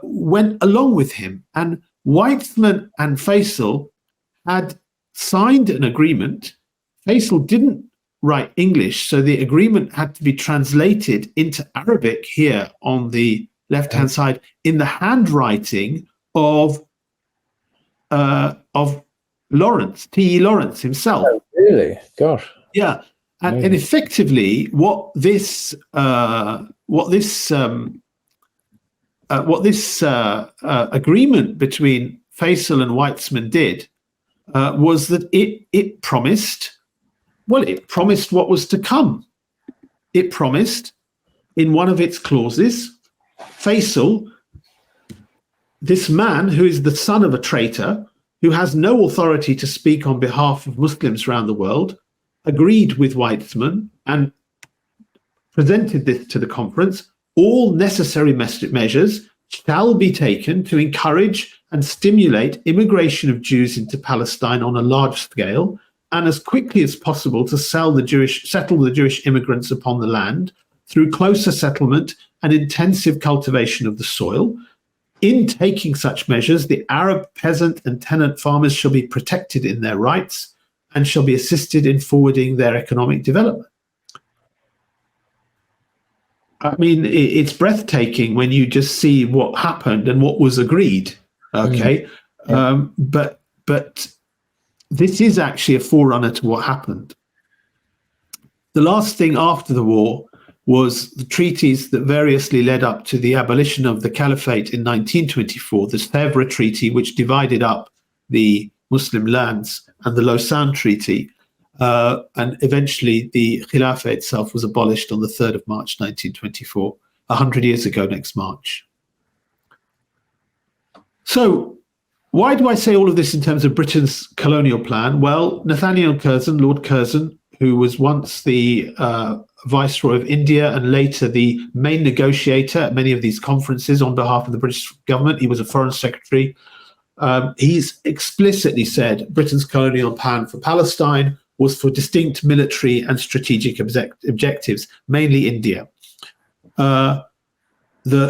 went along with him. And Weizmann and Faisal had signed an agreement. Faisal didn't write English, so the agreement had to be translated into Arabic here on the left-hand side in the handwriting of Lawrence, T.E. Lawrence himself. Oh, really? Gosh. Yeah, and effectively, what this agreement between Faisal and Weizmann did was that it promised what was to come. It promised, in one of its clauses, Faisal, this man who is the son of a traitor, who has no authority to speak on behalf of Muslims around the world, agreed with Weizmann and presented this to the conference. All necessary measures shall be taken to encourage and stimulate immigration of Jews into Palestine on a large scale, and as quickly as possible to settle the Jewish immigrants upon the land through closer settlement and intensive cultivation of the soil. In taking such measures, the Arab peasant and tenant farmers shall be protected in their rights and shall be assisted in forwarding their economic development. I mean, it's breathtaking when you just see what happened and what was agreed. Okay, but this is actually a forerunner to what happened. The last thing after the war was the treaties that variously led up to the abolition of the caliphate in 1924, the Sèvres Treaty, which divided up the Muslim lands, and the Lausanne Treaty, and eventually the Khilafah itself was abolished on the 3rd of March 1924, 100 years ago next March. So why do I say all of this in terms of Britain's colonial plan? Well, Nathaniel Curzon, Lord Curzon, who was once the Viceroy of India and later the main negotiator at many of these conferences on behalf of the British government, he was a foreign secretary. He's explicitly said Britain's colonial plan for Palestine was for distinct military and strategic objectives, mainly India. The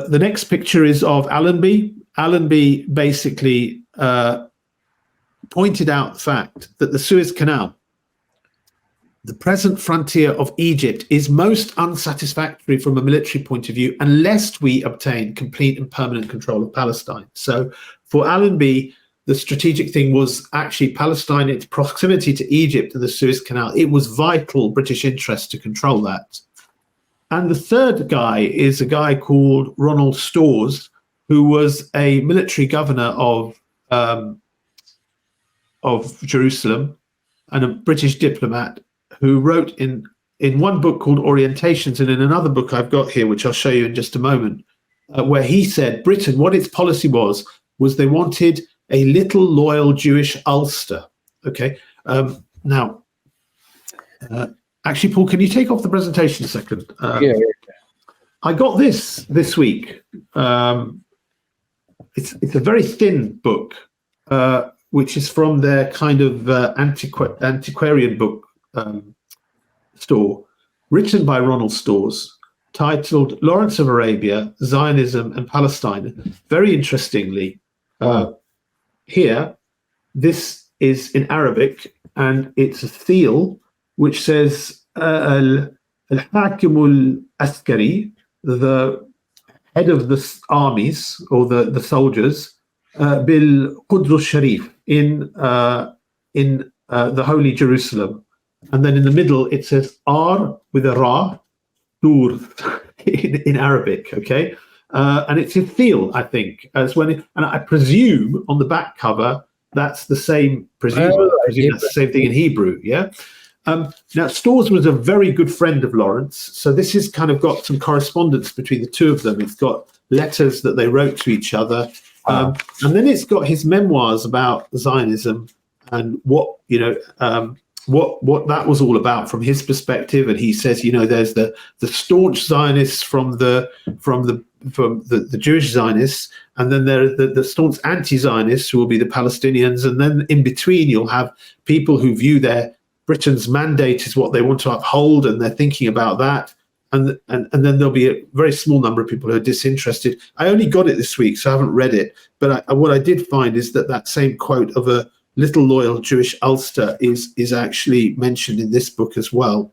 next picture is of Allenby. Allenby basically pointed out the fact that the Suez Canal, the present frontier of Egypt, is most unsatisfactory from a military point of view unless we obtain complete and permanent control of Palestine. So for Allenby, the strategic thing was actually Palestine, its proximity to Egypt and the Suez Canal. It was vital British interest to control that. And the third guy is a guy called Ronald Storrs, who was a military governor of Jerusalem and a British diplomat, who wrote in one book called Orientations and in another book I've got here, which I'll show you in just a moment, where he said Britain, what its policy was they wanted a little loyal Jewish Ulster. Okay. Now, actually, Paul, can you take off the presentation a second? I got this week. it's a very thin book, which is from their kind of antiquarian book store, written by Ronald Storrs, titled Lawrence of Arabia, Zionism and Palestine. Very interestingly, here, this is in Arabic, and it's a seal which says Al-Hakim al-Askari, the head of the armies or the soldiers, Bil Qudus Sharif, in the Holy Jerusalem. And then in the middle, it says Ar with a Ra, Dur, in Arabic, okay? And it's a seal, I think, as and I presume on the back cover, that's the same, that's the same thing in Hebrew, yeah? Now, Storrs was a very good friend of Lawrence, so this has kind of got some correspondence between the two of them. It's got letters that they wrote to each other, and then it's got his memoirs about Zionism and what what that was all about from his perspective. And he says, there's the staunch Zionists from the Jewish Zionists, and then there are the staunch anti-Zionists who will be the Palestinians, and then in between you'll have people who view Britain's mandate is what they want to uphold, and they're thinking about that. And then there'll be a very small number of people who are disinterested. I only got it this week, so I haven't read it. But what I did find is that same quote of a little loyal Jewish Ulster is actually mentioned in this book as well.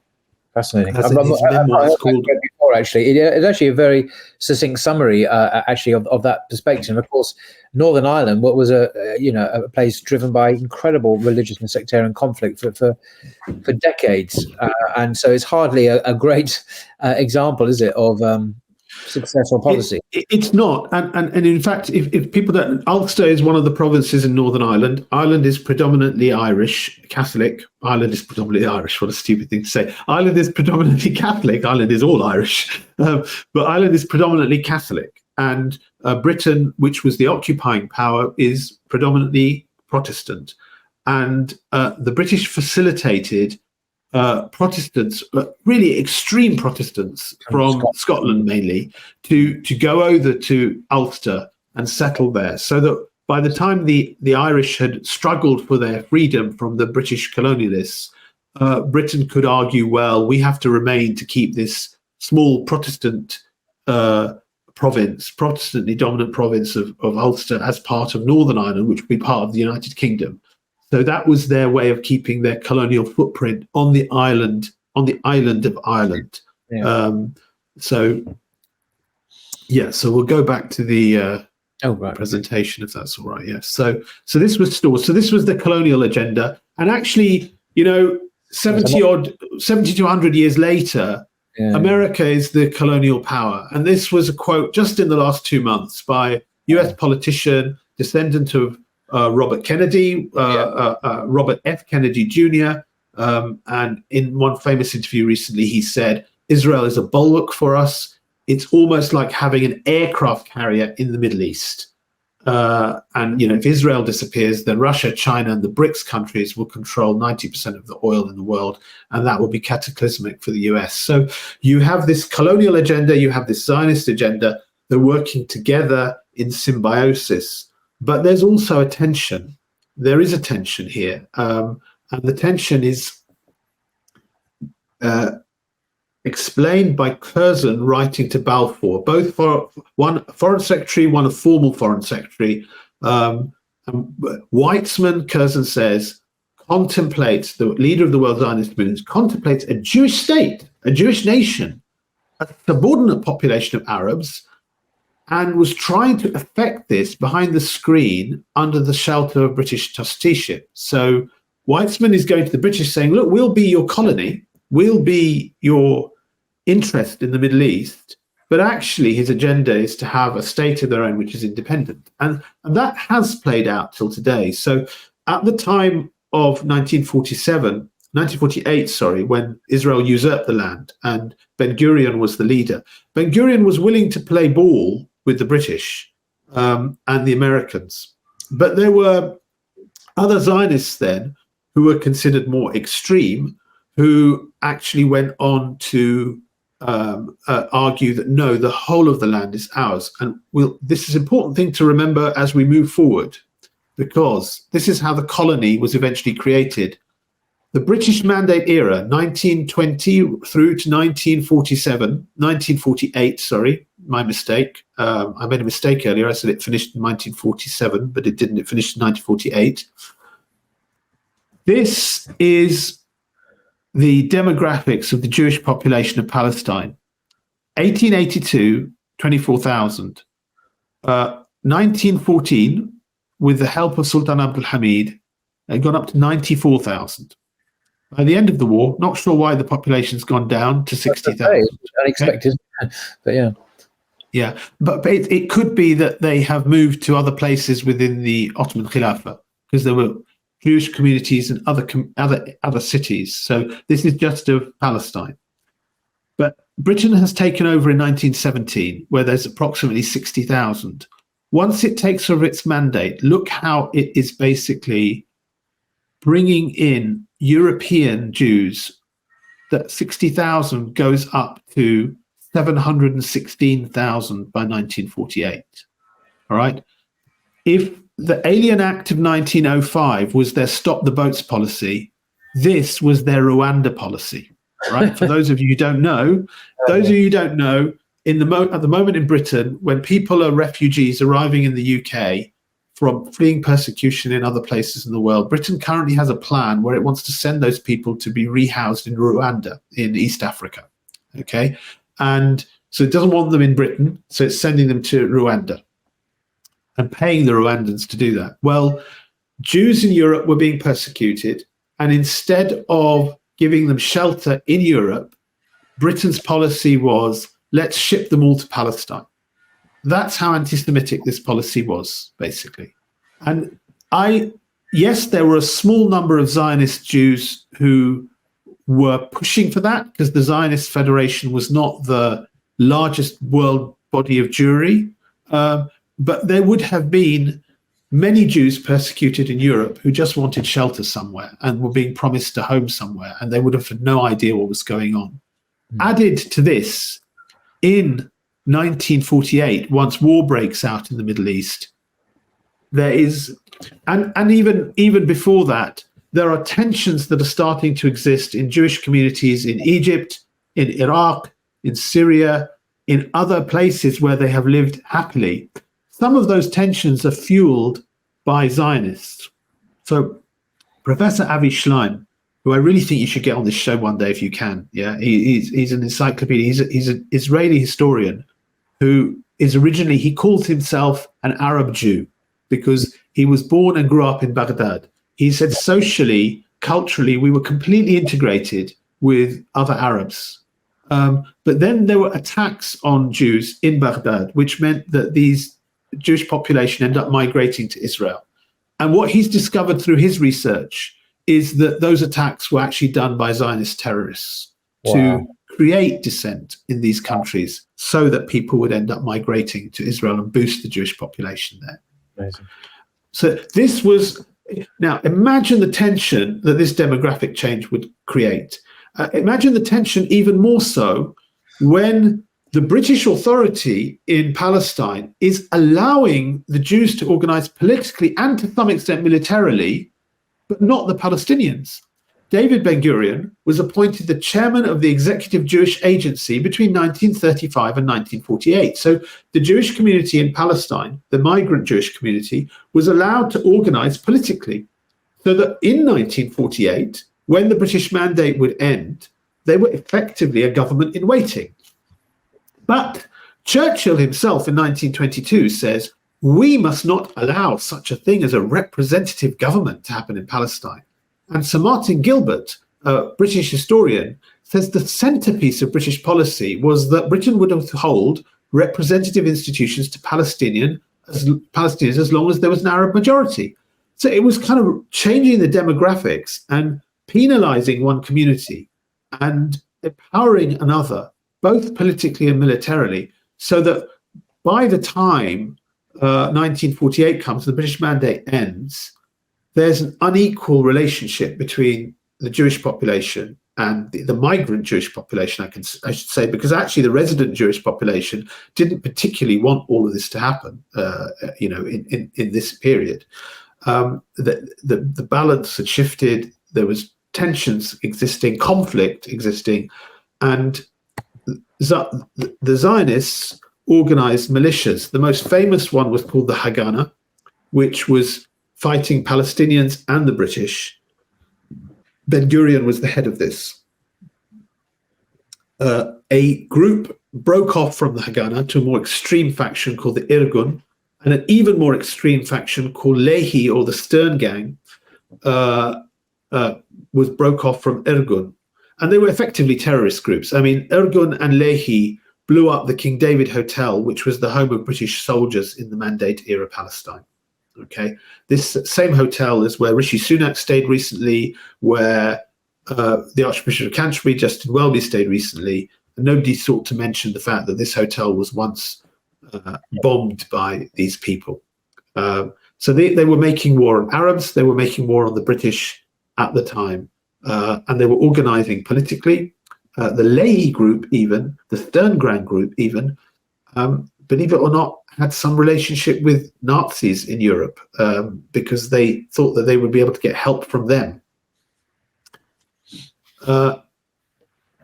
Fascinating. I've heard that before, actually. It's actually a very succinct summary, actually, of that perspective. And of course, Northern Ireland, what was a place driven by incredible religious and sectarian conflict for decades, and so it's hardly a great example, is it, of successful policy? It's not, and in fact, if people don't, Ulster is one of the provinces in Northern Ireland. Ireland is predominantly Irish Catholic. Ireland is predominantly Irish. What a stupid thing to say. Ireland is predominantly Catholic. Ireland is all Irish, but Ireland is predominantly Catholic, and Britain, which was the occupying power, is predominantly Protestant, and the British facilitated Protestants, really extreme Protestants from Scotland mainly, to go over to Ulster and settle there, so that by the time the Irish had struggled for their freedom from the British colonialists, Britain could argue, well, we have to remain to keep this small Protestant Protestantly dominant province of Ulster as part of Northern Ireland, which would be part of the United Kingdom. So that was their way of keeping their colonial footprint on the island of Ireland. Yeah. So we'll go back to the presentation, if that's all right. Yes. So this was Storrs. So this was the colonial agenda, and actually, 70 to 100 years later, America is the colonial power. And this was a quote just in the last 2 months by U.S. politician, descendant of Robert Kennedy, Robert F. Kennedy Jr. And in one famous interview recently, he said, Israel is a bulwark for us. It's almost like having an aircraft carrier in the Middle East. And if Israel disappears, then Russia, China, and the BRICS countries will control 90% of the oil in the world, and that will be cataclysmic for the US. So you have this colonial agenda, you have this Zionist agenda. They're working together in symbiosis. But there's also a tension. There is a tension here. And the tension is explained by Curzon writing to Balfour, both for one foreign secretary, one a formal foreign secretary. Weitzman, Curzon says, contemplates, the leader of the World Zionist movement, contemplates a Jewish state, a Jewish nation, a subordinate population of Arabs, and was trying to effect this behind the screen under the shelter of British trusteeship. So Weitzman is going to the British saying, look, we'll be your colony, we'll be your interest in the Middle East, but actually his agenda is to have a state of their own which is independent. And that has played out till today. So at the time of 1948, when Israel usurped the land and Ben-Gurion was the leader, Ben-Gurion was willing to play ball with the British and the Americans. But there were other Zionists then who were considered more extreme, who actually went on to argue that no, the whole of the land is ours. And this is an important thing to remember as we move forward, because this is how the colony was eventually created. The British Mandate era, 1920 through to 1948, sorry, my mistake. I made a mistake earlier. I said it finished in 1947, but it didn't. It finished in 1948. This is the demographics of the Jewish population of Palestine. 1882, 24,000. 1914, with the help of Sultan Abdul Hamid, it got up to 94,000. By the end of the war, not sure why the population's gone down to 60,000. Unexpected, but yeah. Yeah, but it could be that they have moved to other places within the Ottoman Khilafah, because there were Jewish communities in other cities. So this is just of Palestine. But Britain has taken over in 1917, where there's approximately 60,000. Once it takes over its mandate, look how it is basically bringing in European Jews. That 60,000 goes up to 716,000 by 1948. All right. If the Alien Act of 1905 was their stop the boats policy, this was their Rwanda policy. Right. For those of you who don't know, at the moment in Britain, when people are refugees arriving in the UK from fleeing persecution in other places in the world, Britain currently has a plan where it wants to send those people to be rehoused in Rwanda in East Africa. Okay. And so it doesn't want them in Britain, so it's sending them to Rwanda and paying the Rwandans to do that. Well, Jews in Europe were being persecuted, and instead of giving them shelter in Europe, Britain's policy was, let's ship them all to Palestine. That's how anti-Semitic this policy was, basically. And yes, there were a small number of Zionist Jews who were pushing for that, because the Zionist Federation was not the largest world body of Jewry. But there would have been many Jews persecuted in Europe who just wanted shelter somewhere and were being promised a home somewhere, and they would have had no idea what was going on. Added to this, in 1948, once war breaks out in the Middle East, there is, and even before that, there are tensions that are starting to exist in Jewish communities in Egypt, in Iraq, in Syria, in other places where they have lived happily. Some of those tensions are fueled by Zionists. So Professor Avi Schleim, who I really think you should get on this show one day if you can. Yeah, he's an encyclopedia. He's an Israeli historian who is originally, he calls himself an Arab Jew because he was born and grew up in Baghdad. He said socially, culturally, we were completely integrated with other Arabs. But then there were attacks on Jews in Baghdad, which meant that these Jewish population ended up migrating to Israel. And what he's discovered through his research is that those attacks were actually done by Zionist terrorists to create dissent in these countries so that people would end up migrating to Israel and boost the Jewish population there. Amazing. So this was, now imagine the tension that this demographic change would create. Imagine the tension even more so when the British Authority in Palestine is allowing the Jews to organize politically and to some extent militarily, but not the Palestinians. David Ben-Gurion was appointed the chairman of the Executive Jewish Agency between 1935 and 1948. So the Jewish community in Palestine, the migrant Jewish community, was allowed to organize politically. So that in 1948, when the British Mandate would end, they were effectively a government in waiting. But Churchill himself in 1922 says, we must not allow such a thing as a representative government to happen in Palestine. And Sir Martin Gilbert, a British historian, says the centerpiece of British policy was that Britain would hold representative institutions to Palestinians as long as there was an Arab majority. So it was kind of changing the demographics and penalizing one community and empowering another, both politically and militarily, so that by the time 1948 comes, the British Mandate ends, there's an unequal relationship between the Jewish population and the migrant Jewish population, I should say, because actually the resident Jewish population didn't particularly want all of this to happen, in this period. The balance had shifted. There was tensions existing, conflict existing, and the Zionists organized militias. The most famous one was called the Haganah, which was fighting Palestinians and the British. Ben Gurion was the head of this. A group broke off from the Haganah to a more extreme faction called the Irgun, and an even more extreme faction called Lehi, or the Stern Gang, broke off from Irgun. And they were effectively terrorist groups. I mean, Irgun and Lehi blew up the King David Hotel, which was the home of British soldiers in the Mandate era Palestine. Okay, this same hotel is where Rishi Sunak stayed recently, where the Archbishop of Canterbury, Justin Welby, stayed recently. And nobody sought to mention the fact that this hotel was once bombed by these people. So they were making war on Arabs, they were making war on the British at the time, and they were organizing politically. The Lehi group, even, the Sterngrand group, even, believe it or not, had some relationship with Nazis in Europe because they thought that they would be able to get help from them. The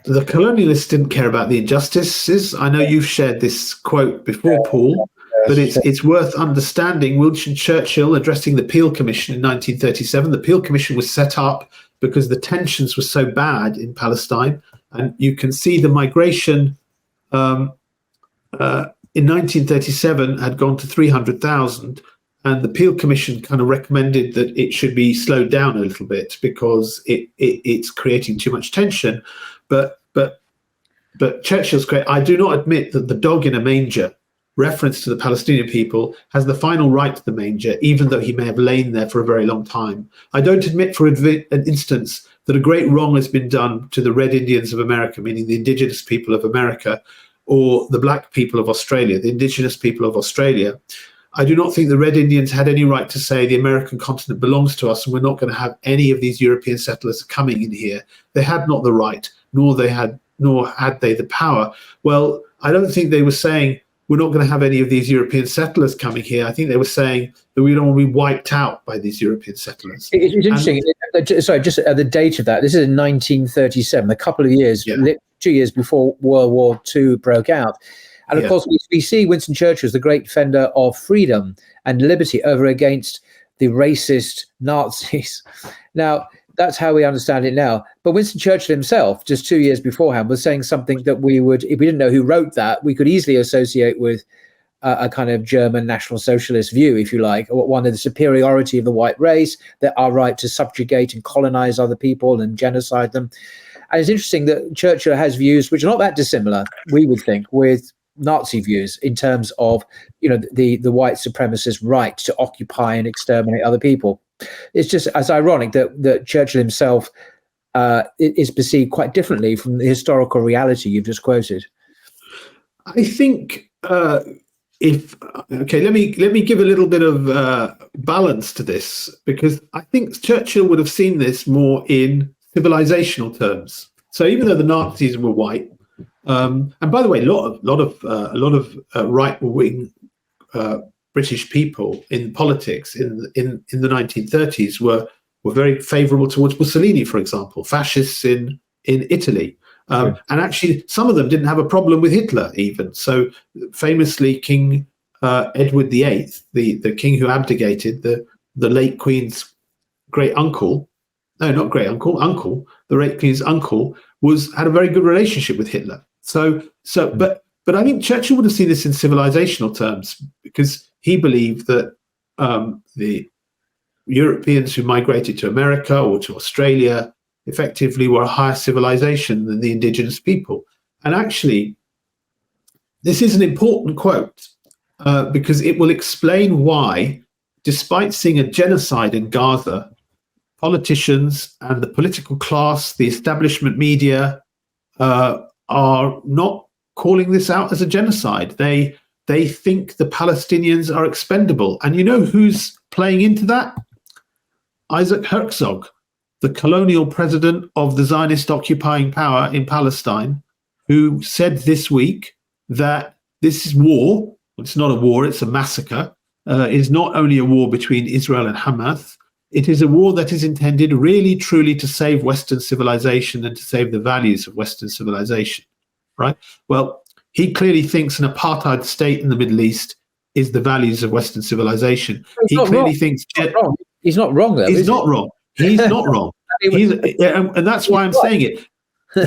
colonialists didn't care about the injustices. I know you've shared this quote before, Paul, but it's worth understanding. Winston Churchill addressing the Peel Commission in 1937. The Peel Commission was set up because the tensions were so bad in Palestine, and you can see the migration in 1937 had gone to 300,000, and the Peel Commission kind of recommended that it should be slowed down a little bit because it's creating too much tension. But Churchill's great. I do not admit that the dog in a manger reference to the Palestinian people has the final right to the manger, even though he may have lain there for a very long time. I don't admit for an instance that a great wrong has been done to the Red Indians of America, meaning the indigenous people of America, or the black people of Australia, the indigenous people of Australia. I do not think the Red Indians had any right to say the American continent belongs to us and we're not going to have any of these European settlers coming in here. They had not the right, nor had they the power. Well, I don't think they were saying we're not going to have any of these European settlers coming here. I think they were saying that we don't want to be wiped out by these European settlers. It's interesting. Sorry, just the date of that. This is in 1937, a couple of years, 2 years before World War II broke out. And of course, we see Winston Churchill as the great defender of freedom and liberty over against the racist Nazis. Now, that's how we understand it now. But Winston Churchill himself, just 2 years beforehand, was saying something that we would, if we didn't know who wrote that, we could easily associate with a kind of German National Socialist view, if you like, or one of the superiority of the white race, that our right to subjugate and colonize other people and genocide them. And it's interesting that Churchill has views which are not that dissimilar, we would think, with Nazi views in terms of, the white supremacist right to occupy and exterminate other people. It's just as ironic that Churchill himself is perceived quite differently from the historical reality you've just quoted. I think let me give a little bit of balance to this, because I think Churchill would have seen this more in civilizational terms. So even though the Nazis were white, and by the way, a lot of right-wing British people in politics in the 1930s were very favourable towards Mussolini, for example, fascists in Italy. And actually, some of them didn't have a problem with Hitler even. So famously, King Edward VIII, the king who abdicated, the late Queen's great uncle, no, not great uncle, the late Queen's uncle, had a very good relationship with Hitler. But I think Churchill would have seen this in civilizational terms, because he believed that the Europeans who migrated to America or to Australia effectively were a higher civilization than the indigenous people. And actually, this is an important quote because it will explain why, despite seeing a genocide in Gaza, politicians and the political class, the establishment media, are not calling this out as a genocide. They think the Palestinians are expendable. And you know who's playing into that? Isaac Herzog, the colonial president of the Zionist occupying power in Palestine, who said this week that this is war. It's not a war, it's a massacre. Is not only a war between Israel and Hamas, it is a war that is intended really, truly to save Western civilization and to save the values of Western civilization, right? Well, he clearly thinks an apartheid state in the Middle East is the values of Western civilization. He clearly thinks... He's not wrong, though. He's not wrong. He's not wrong. And that's why I'm saying it.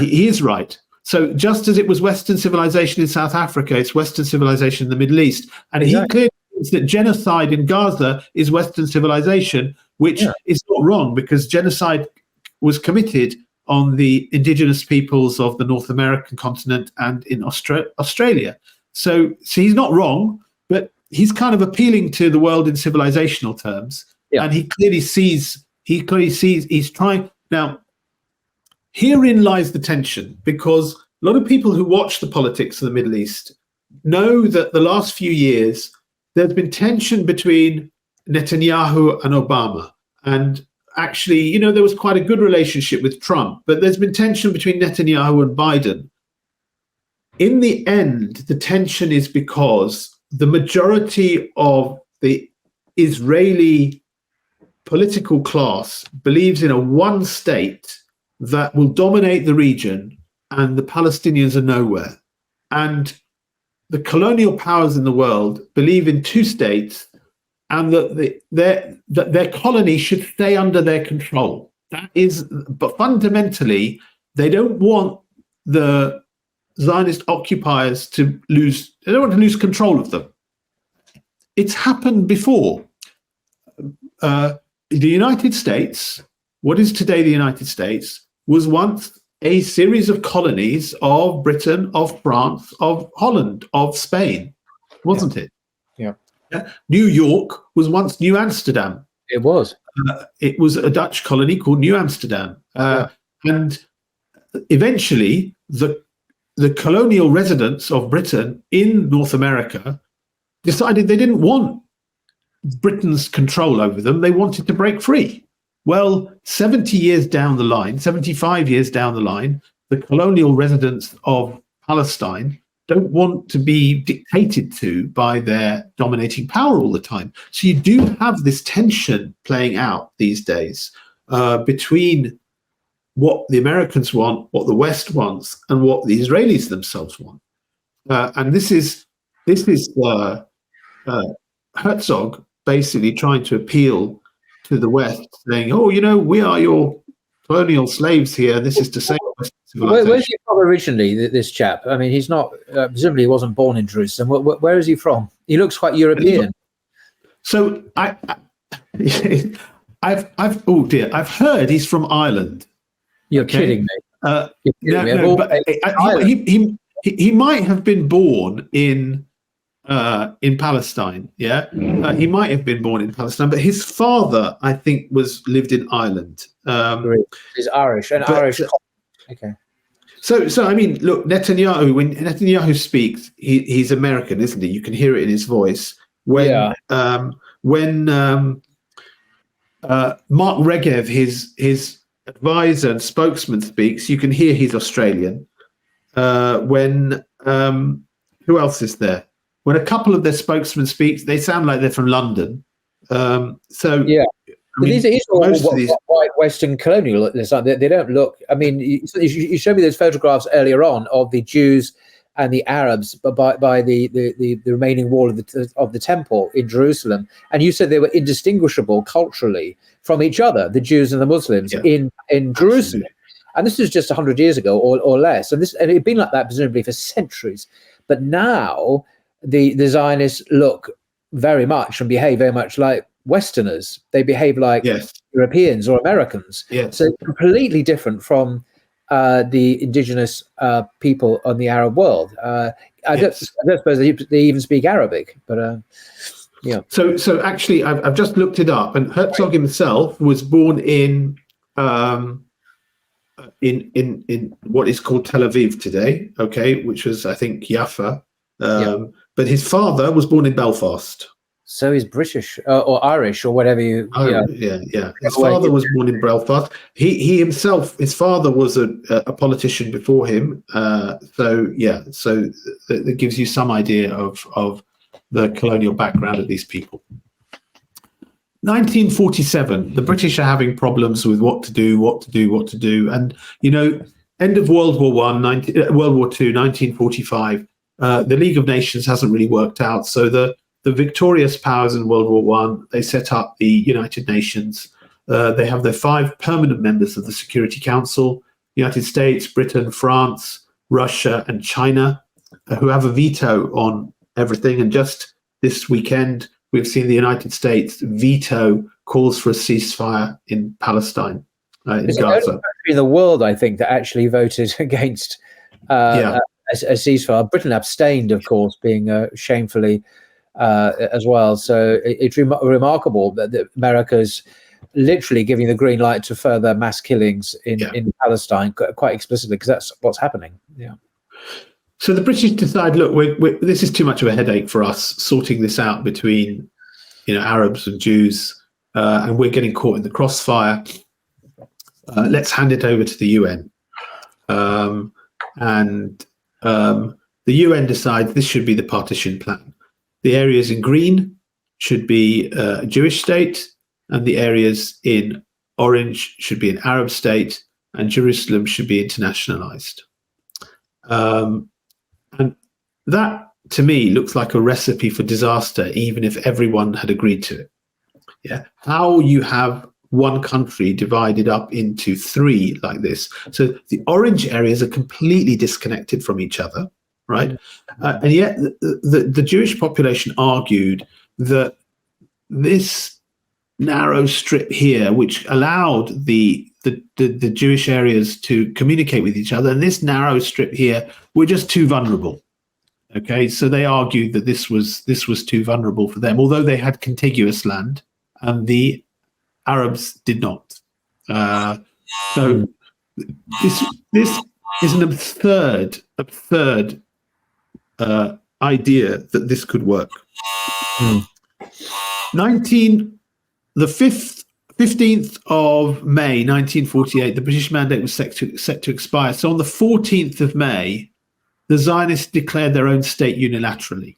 He is right. So just as it was Western civilization in South Africa, it's Western civilization in the Middle East. And he clearly thinks that genocide in Gaza is Western civilization, which is not wrong, because genocide was committed on the indigenous peoples of the North American continent and in Australia. So he's not wrong, but he's kind of appealing to the world in civilizational terms. Yeah. And he clearly sees, he's trying. Now, herein lies the tension, because a lot of people who watch the politics of the Middle East know that the last few years, there's been tension between Netanyahu and Obama. And actually, you know, there was quite a good relationship with Trump, but there's been tension between Netanyahu and Biden. In the end, the tension is because the majority of the Israeli political class believes in a one state that will dominate the region, and the Palestinians are nowhere. And the colonial powers in the world believe in two states, and that their colony should stay under their control. That is, but fundamentally, they don't want the Zionist occupiers to lose. They don't want to lose control of them. It's happened before. The United States, what is today the United States, was once a series of colonies of Britain, of France, of Holland, of Spain, wasn't it? Yeah. New York was once New Amsterdam. It was. It was a Dutch colony called New Amsterdam. And eventually, the colonial residents of Britain in North America decided they didn't want Britain's control over them. They wanted to break free. Well, 70 years down the line, 75 years down the line, the colonial residents of Palestine don't want to be dictated to by their dominating power all the time. So you do have this tension playing out these days between what the Americans want, what the West wants, and what the Israelis themselves want. And this is Herzog basically trying to appeal to the West, saying, "Oh, you know, we are your colonial slaves here. This is to save Western civilization." Where's he from originally, this chap? I mean, he's not, presumably he wasn't born in Jerusalem. Where is he from? He looks quite European. So I've heard he's from Ireland. You're kidding me. He might have been born in Palestine. Yeah, he might have been born in Palestine, but his father, I think, lived in Ireland. He's Irish, Irish. Okay. So I mean, look, Netanyahu. When Netanyahu speaks, he's American, isn't he? You can hear it in his voice. When Mark Regev, his advisor and spokesman, speaks, you can hear he's Australian. When who else is there? When a couple of their spokesmen speak, they sound like they're from London. I mean, these are all white Western colonial. They don't look. I mean, you showed me those photographs earlier on of the Jews and the Arabs by the remaining wall of the temple in Jerusalem, and you said they were indistinguishable culturally from each other, the Jews and the Muslims in Jerusalem. And this was just 100 years ago or less, and it had been like that presumably for centuries. But now the Zionists look very much and behave very much like Westerners. They behave like Europeans or Americans. So completely different from the indigenous people on the Arab world. I don't suppose they even speak Arabic, but yeah. So actually, I've just looked it up, and Herzog himself was born in what is called Tel Aviv today, which was, I think, Jaffa. But his father was born in Belfast. So he's British or Irish or whatever you. Oh, yeah. His father was born in Belfast. He himself, his father was a politician before him. So that gives you some idea of the colonial background of these people. 1947, the British are having problems with what to do. And, end of World War World War II, 1945, the League of Nations hasn't really worked out. So the victorious powers in World War One, they set up the United Nations. They have their 5 permanent members of the Security Council: United States, Britain, France, Russia, and China, who have a veto on everything. And just this weekend, we've seen the United States veto calls for a ceasefire in Palestine, in Gaza. The only country in the world, I think, that actually voted against a ceasefire. Britain abstained, of course, being shamefully as well. So it's remarkable that America's literally giving the green light to further mass killings in Palestine quite explicitly, because that's what's happening. Yeah. So the British decide, look, this is too much of a headache for us sorting this out between, Arabs and Jews, and we're getting caught in the crossfire. Let's hand it over to the UN. And the UN decides this should be the partition plan. The areas in green should be a Jewish state, and the areas in orange should be an Arab state, and Jerusalem should be internationalized. And that, to me, looks like a recipe for disaster, even if everyone had agreed to it. Yeah, how you have one country divided up into 3 like this. So the orange areas are completely disconnected from each other, right? And yet the Jewish population argued that this narrow strip here, which allowed the Jewish areas to communicate with each other, and this narrow strip here were just too vulnerable. Okay, so they argued that this was too vulnerable for them, although they had contiguous land, and the Arabs did not. So this is an absurd idea that this could work. 15th of May 1948, the British mandate was set to expire. So on the 14th of May, the Zionists declared their own state unilaterally.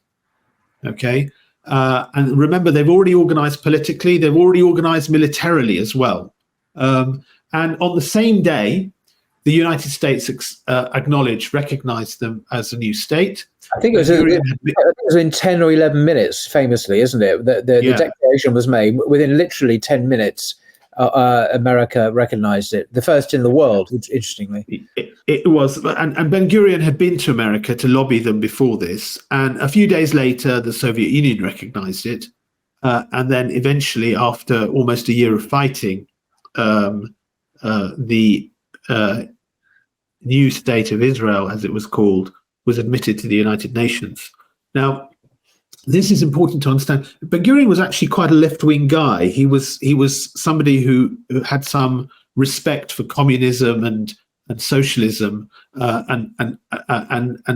Okay, and remember, they've already organized politically, they've already organized militarily as well. And on the same day, the United States recognized them as a new state. I think it was in 10 or 11 minutes, famously, isn't it? The declaration was made within literally 10 minutes. America recognized it, the first in the world, interestingly. It was, and Ben-Gurion had been to America to lobby them before this, and a few days later, the Soviet Union recognized it, and then eventually, after almost a year of fighting, the new state of Israel, as it was called, was admitted to the United Nations. Now, this is important to understand. Ben-Gurion was actually quite a left-wing guy. He was somebody who had some respect for communism and socialism, and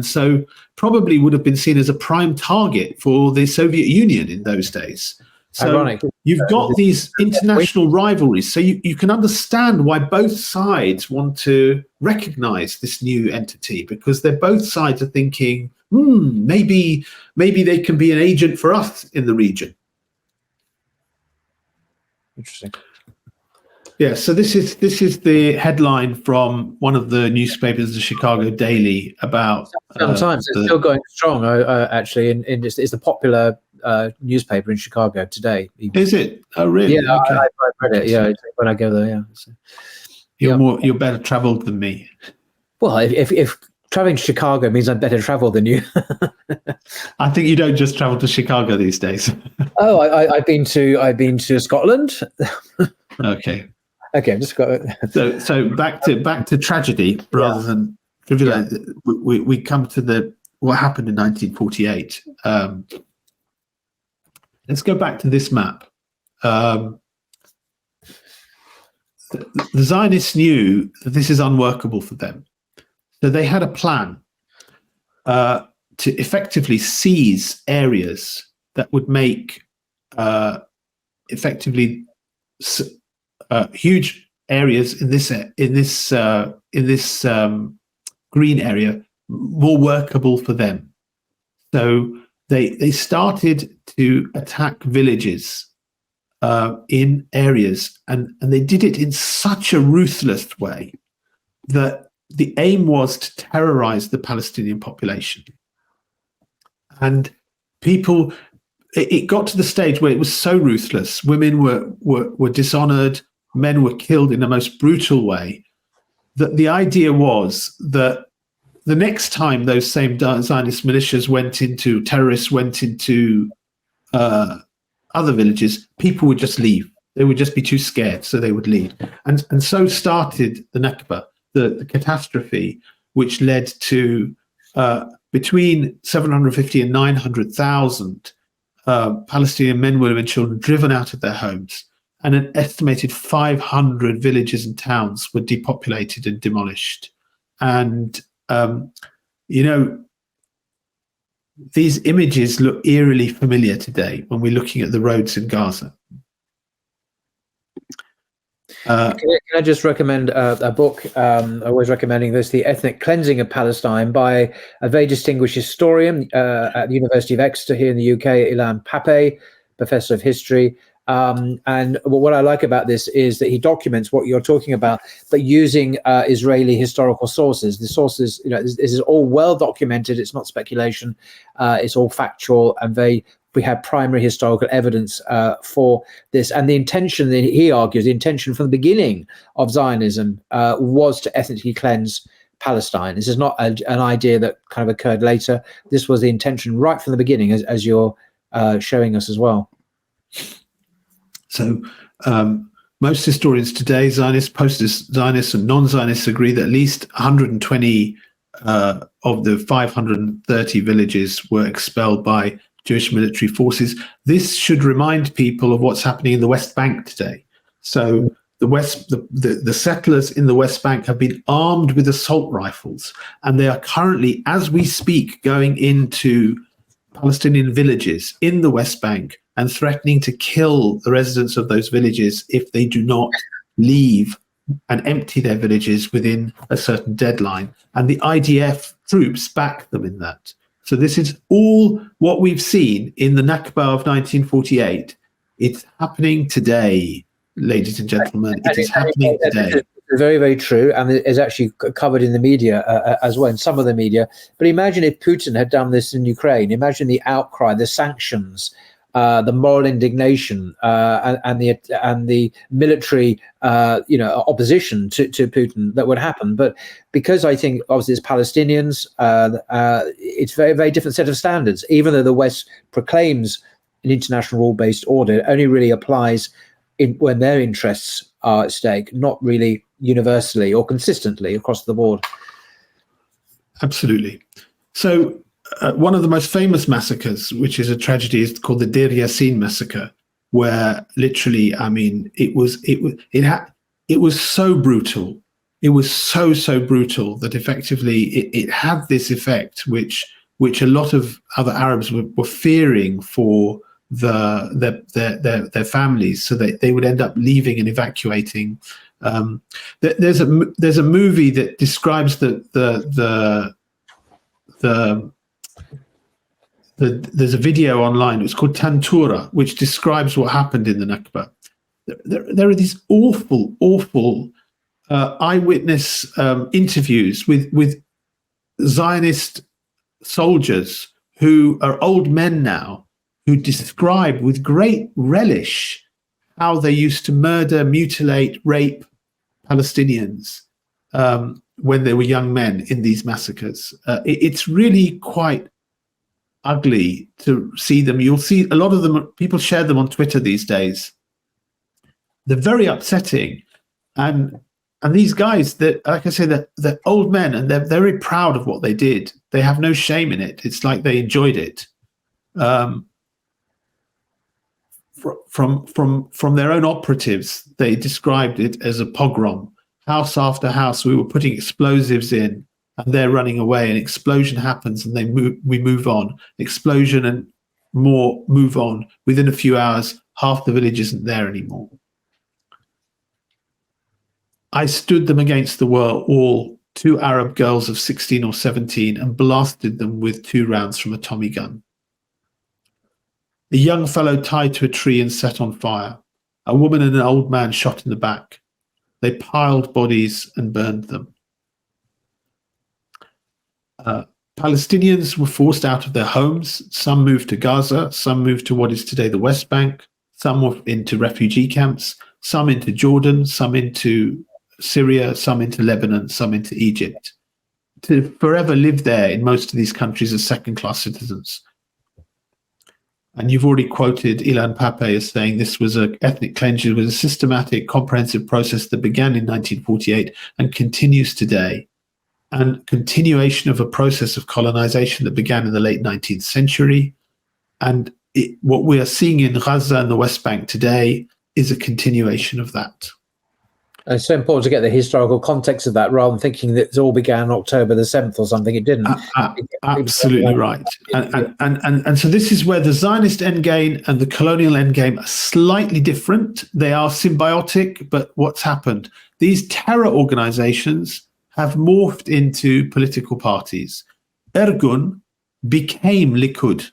so probably would have been seen as a prime target for the Soviet Union in those days. So ironic. You've got these international rivalries. So you can understand why both sides want to recognize this new entity, because they're both sides are thinking, maybe they can be an agent for us in the region. Interesting. Yeah, so this is the headline from one of the newspapers, the Chicago Daily, about. Sometimes it's still going strong. Actually, it's the popular newspaper in Chicago today. Is it? Oh, really? Yeah, okay. I've read it. Yeah, when I go there. Yeah. So, you're better travelled than me. Well, if traveling to Chicago means I'm better travelled than you. I think you don't just travel to Chicago these days. Oh, I've been to Scotland. Okay. Okay, just got it. So back to tragedy rather than trivial. We come to what happened in 1948. Let's go back to this map. The Zionists knew that this is unworkable for them. So they had a plan to effectively seize areas that would make effectively huge areas in this green area more workable for them. So they started to attack villages in areas, and they did it in such a ruthless way that the aim was to terrorize the Palestinian population. And people, it got to the stage where it was so ruthless. Women were dishonored, men were killed in the most brutal way, that the idea was that the next time those same Zionist militias terrorists went into other villages, people would just leave. They would just be too scared, so they would leave. And so started the Nakba, the catastrophe, which led to between 750 and 900,000 Palestinian men, women, and children driven out of their homes, and an estimated 500 villages and towns were depopulated and demolished. And these images look eerily familiar today when we're looking at the roads in Gaza. Can I just recommend a book? Always recommending this, The Ethnic Cleansing of Palestine, by a very distinguished historian at the University of Exeter here in the UK, Ilan Pape, professor of history. And what I like about this is that he documents what you're talking about, but using Israeli historical sources. The sources, this is all well documented. It's not speculation. It's all factual, and we have primary historical evidence for this. And the intention, that he argues, the intention from the beginning of Zionism was to ethnically cleanse Palestine. This is not an idea that kind of occurred later. This was the intention right from the beginning, as you're showing us as well. So most historians today, Zionists, post-Zionists, and non-Zionists, agree that at least 120 of the 530 villages were expelled by Jewish military forces. This should remind people of what's happening in the West Bank today. So the settlers in the West Bank have been armed with assault rifles, and they are currently, as we speak, going into Palestinian villages in the West Bank and threatening to kill the residents of those villages if they do not leave and empty their villages within a certain deadline. And the IDF troops back them in that. So this is all what we've seen in the Nakba of 1948. It's happening today, ladies and gentlemen. It is happening today. Very, very true, and it is actually covered in the media as well, in some of the media. But imagine if Putin had done this in Ukraine. Imagine the outcry, the sanctions, the moral indignation, and the military, opposition to Putin that would happen. But because I think obviously it's Palestinians, it's very, very different set of standards. Even though the West proclaims an international rule-based order, it only really applies when their interests are at stake, not really universally or consistently across the board. Absolutely. So one of the most famous massacres, which is a tragedy, is called the Deir Yassin massacre, where literally, I mean, it was so brutal. It was so brutal that effectively it had this effect, which a lot of other Arabs were fearing for their families, so that they would end up leaving and evacuating. There's a movie that describes there's a video online. It's called Tantura, which describes what happened in the Nakba. There are these awful eyewitness interviews with Zionist soldiers who are old men now, who describe with great relish how they used to murder, mutilate, rape Palestinians when they were young men in these massacres. It's really quite ugly to see them. You'll see a lot of them, people share them on Twitter these days. They're very upsetting. And these guys, that, like I say, they're old men, and they're very proud of what they did. They have no shame in it. It's like they enjoyed it. From their own operatives, they described it as a pogrom. House after house, we were putting explosives in, and they're running away. An explosion happens, and we move on. Explosion, and move on. Within a few hours, half the village isn't there anymore. I stood them against the wall, 2 Arab girls of 16 or 17, and blasted them with 2 rounds from a Tommy gun. A young fellow tied to a tree and set on fire. A woman and an old man shot in the back. They piled bodies and burned them. Palestinians were forced out of their homes. Some moved to Gaza, some moved to what is today the West Bank, some were into refugee camps, some into Jordan, some into Syria, some into Lebanon, some into Egypt, to forever live there in most of these countries as second-class citizens. And you've already quoted Ilan Pape as saying this was an ethnic cleansing, was a systematic, comprehensive process that began in 1948 and continues today, and continuation of a process of colonization that began in the late 19th century. And what we are seeing in Gaza and the West Bank today is a continuation of that. It's so important to get the historical context of that rather than thinking that it all began on October the 7th or something. It didn't. Absolutely right. And so this is where the Zionist endgame and the colonial endgame are slightly different. They are symbiotic, but what's happened? These terror organizations have morphed into political parties. Ergun became Likud,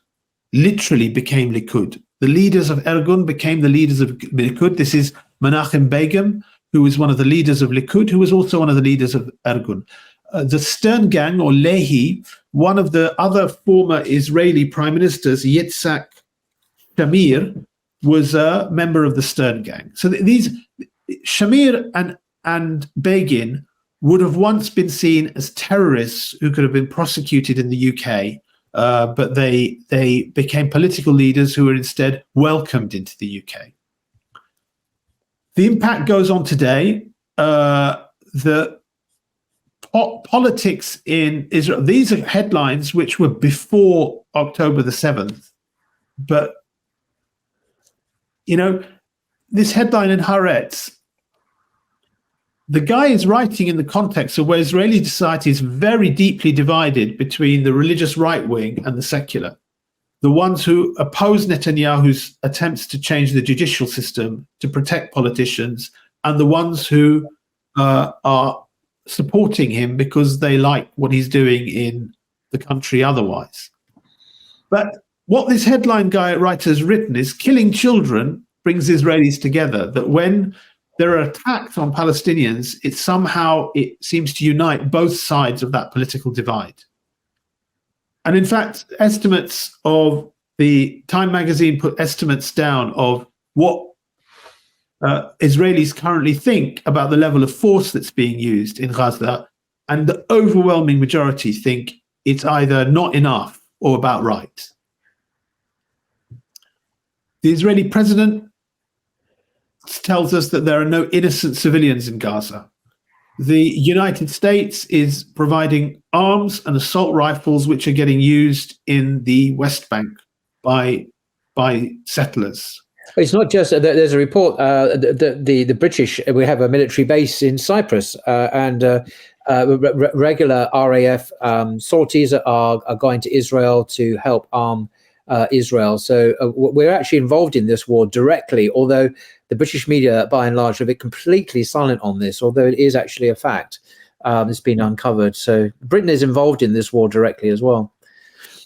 literally became Likud. The leaders of Ergun became the leaders of Likud. This is Menachem Begin, who was one of the leaders of Likud, who was also one of the leaders of Ergun. The Stern Gang, or Lehi, one of the other former Israeli prime ministers, Yitzhak Shamir, was a member of the Stern Gang. So these Shamir and Begin would have once been seen as terrorists who could have been prosecuted in the UK, but they became political leaders who were instead welcomed into the UK. The impact goes on today. The politics in Israel, these are headlines which were before October the 7th. But, you know, this headline in Haaretz, the guy is writing in the context of where Israeli society is very deeply divided between the religious right wing and the secular. The ones who oppose Netanyahu's attempts to change the judicial system to protect politicians, and the ones who are supporting him because they like what he's doing in the country otherwise. But what this headline writer has written is killing children brings Israelis together, that when there are attacks on Palestinians, it seems to unite both sides of that political divide. And in fact, estimates of the Time magazine put estimates down of what Israelis currently think about the level of force that's being used in Gaza, and the overwhelming majority think it's either not enough or about right. The Israeli president tells us that there are no innocent civilians in Gaza. The United States is providing arms and assault rifles which are getting used in the West Bank by settlers. It's not just there's a report the British, we have a military base in Cyprus, and regular RAF sorties are going to Israel to help arm Israel. So we're actually involved in this war directly, although the British media, by and large, are a bit completely silent on this, although it is actually a fact. It's been uncovered. So Britain is involved in this war directly as well.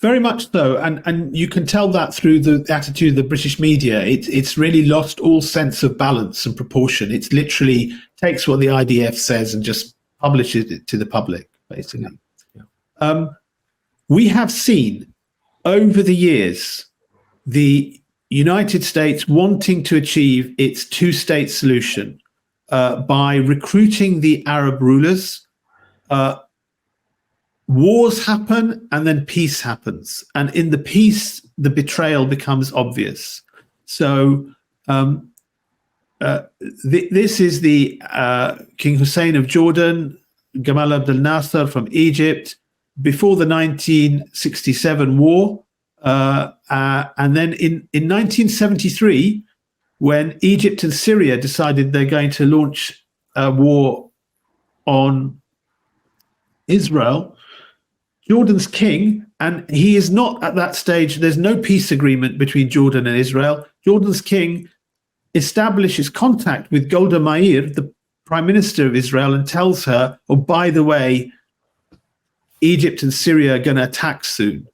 Very much so. And you can tell that through the attitude of the British media. It's really lost all sense of balance and proportion. It's literally takes what the IDF says and just publishes it to the public, basically. Yeah. We have seen over the years the United States wanting to achieve its two-state solution by recruiting the Arab rulers. Wars happen and then peace happens. And in the peace, the betrayal becomes obvious. So this is the King Hussein of Jordan, Gamal Abdel Nasser from Egypt, before the 1967 war. And then in 1973, when Egypt and Syria decided they're going to launch a war on Israel, Jordan's king And he is not at that stage. There's no peace agreement between Jordan and Israel. Jordan's king establishes contact with Golda Meir, the prime minister of Israel, and tells her, oh, by the way, Egypt and Syria are going to attack soon.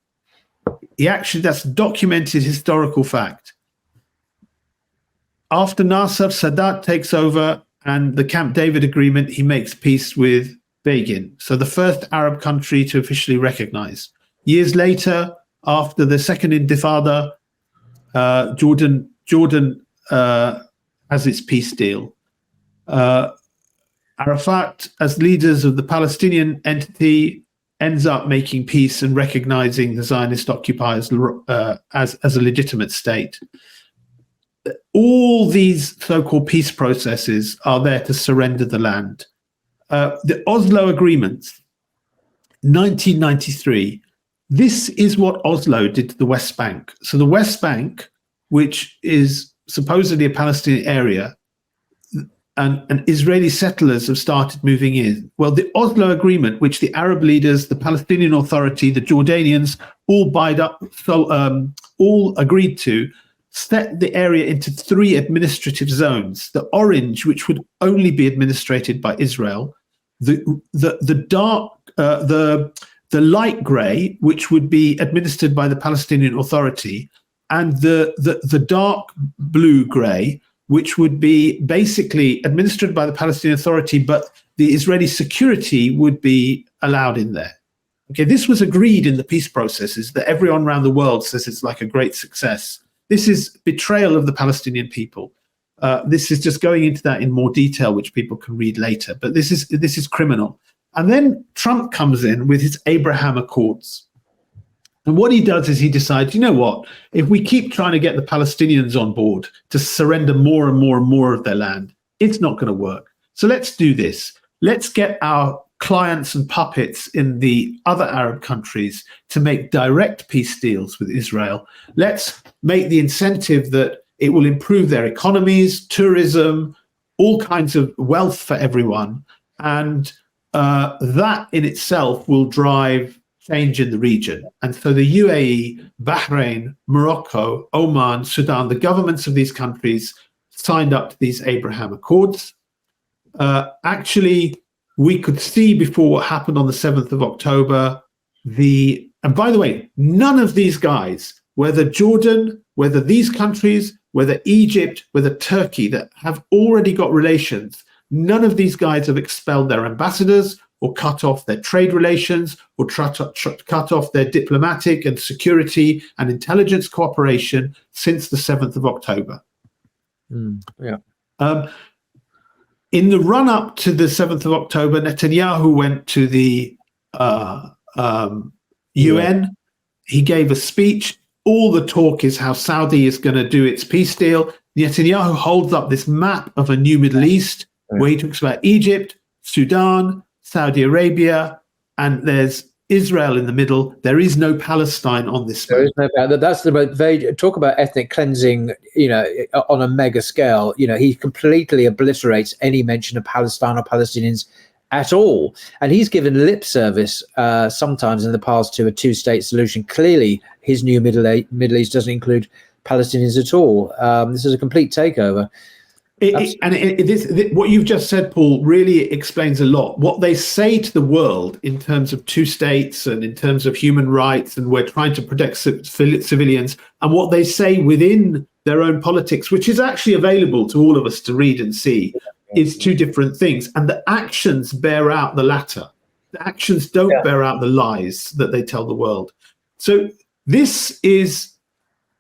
That's documented historical fact. After Nasser, Sadat takes over, and the Camp David Agreement, he makes peace with Begin. So the first Arab country to officially recognize. Years later, after the Second Intifada, Jordan has its peace deal. Arafat, as leaders of the Palestinian entity, ends up making peace and recognizing the Zionist occupiers as a legitimate state. All these so-called peace processes are there to surrender the land. The Oslo Agreements, 1993, this is what Oslo did to the West Bank. So the West Bank, which is supposedly a Palestinian area, and Israeli settlers have started moving in. Well, the Oslo Agreement, which the Arab leaders, the Palestinian Authority, the Jordanians all agreed to, set the area into 3 administrative zones. The orange, which would only be administrated by Israel, the light grey, which would be administered by the Palestinian Authority, and the dark blue grey, which would be basically administered by the Palestinian Authority, but the Israeli security would be allowed in there. Okay, this was agreed in the peace processes that everyone around the world says it's like a great success. This is betrayal of the Palestinian people. This is just going into that in more detail, which people can read later. But this is criminal. And then Trump comes in with his Abraham Accords. And what he does is he decides, you know what, if we keep trying to get the Palestinians on board to surrender more and more and more of their land, it's not going to work. So let's do this. Let's get our clients and puppets in the other Arab countries to make direct peace deals with Israel. Let's make the incentive that it will improve their economies, tourism, all kinds of wealth for everyone. And that in itself will drive change in the region. And so the UAE, Bahrain, Morocco, Oman, Sudan, the governments of these countries signed up to these Abraham Accords. Actually, we could see before what happened on the 7th of October, and by the way, none of these guys, whether Jordan, whether these countries, whether Egypt, whether Turkey, that have already got relations, none of these guys have expelled their ambassadors or cut off their trade relations or cut off their diplomatic and security and intelligence cooperation since the 7th of October. In the run-up to the 7th of October, Netanyahu went to the UN. He gave a speech. All the talk is how Saudi is going to do its peace deal. Netanyahu holds up this map of a new Middle East where he talks about Egypt, Sudan, Saudi Arabia, and there's Israel in the middle. There is no Palestine on this map. There is no. That's they talk about ethnic cleansing, on a mega scale. He completely obliterates any mention of Palestine or Palestinians at all. And he's given lip service sometimes in the past to a 2-state solution. Clearly, his new Middle East doesn't include Palestinians at all. This is a complete takeover. What you've just said, Paul, really explains a lot. What they say to the world in terms of 2 states and in terms of human rights, and we're trying to protect civilians, and what they say within their own politics, which is actually available to all of us to read and see, is 2 different things. And the actions bear out the latter. The actions don't bear out the lies that they tell the world. So this is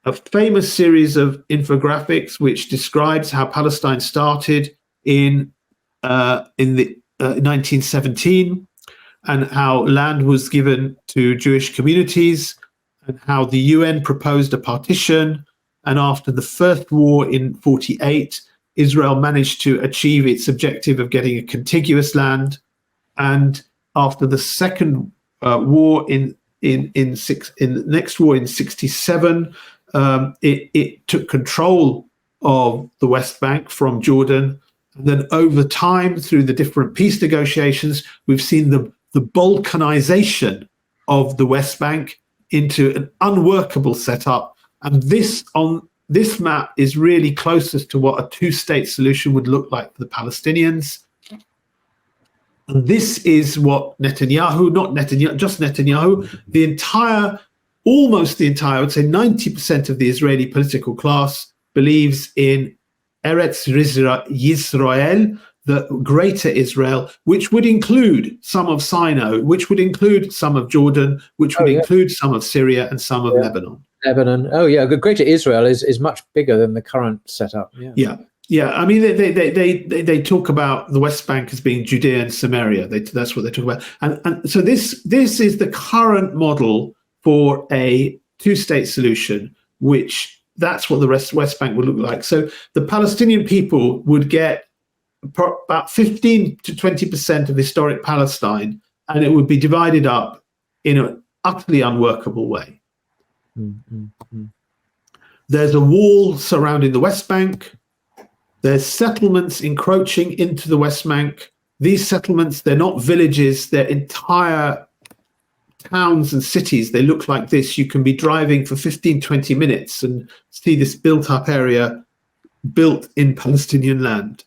a famous series of infographics which describes how Palestine started in 1917, and how land was given to Jewish communities, and how the UN proposed a partition. And after the first war in 1948, Israel managed to achieve its objective of getting a contiguous land. And after the second war in the next war in 1967, it took control of the West Bank from Jordan. And then over time, through the different peace negotiations, we've seen the balkanization of the West Bank. into an unworkable setup. And this map is really closest to what a two-state solution would look like for the Palestinians. And this is what Netanyahu, just Netanyahu, almost the entire, I would say 90% of the Israeli political class believes in Eretz Yisrael, the greater Israel, which would include some of Sinai, which would include some of Jordan, which would include some of Syria and some of Lebanon. Lebanon. Oh, yeah. Greater Israel is much bigger than the current setup. Yeah. I mean, they talk about the West Bank as being Judea and Samaria. That's what they talk about. And so this is the current model for a two-state solution, which that's what the West Bank would look like. So the Palestinian people would get about 15 to 20% of historic Palestine, and it would be divided up in an utterly unworkable way. There's a wall surrounding the West Bank. There's settlements encroaching into the West Bank. These settlements, they're not villages, they're entire towns and cities. They look like this. You can be driving for 15, 20 minutes and see this built-up area built in Palestinian land.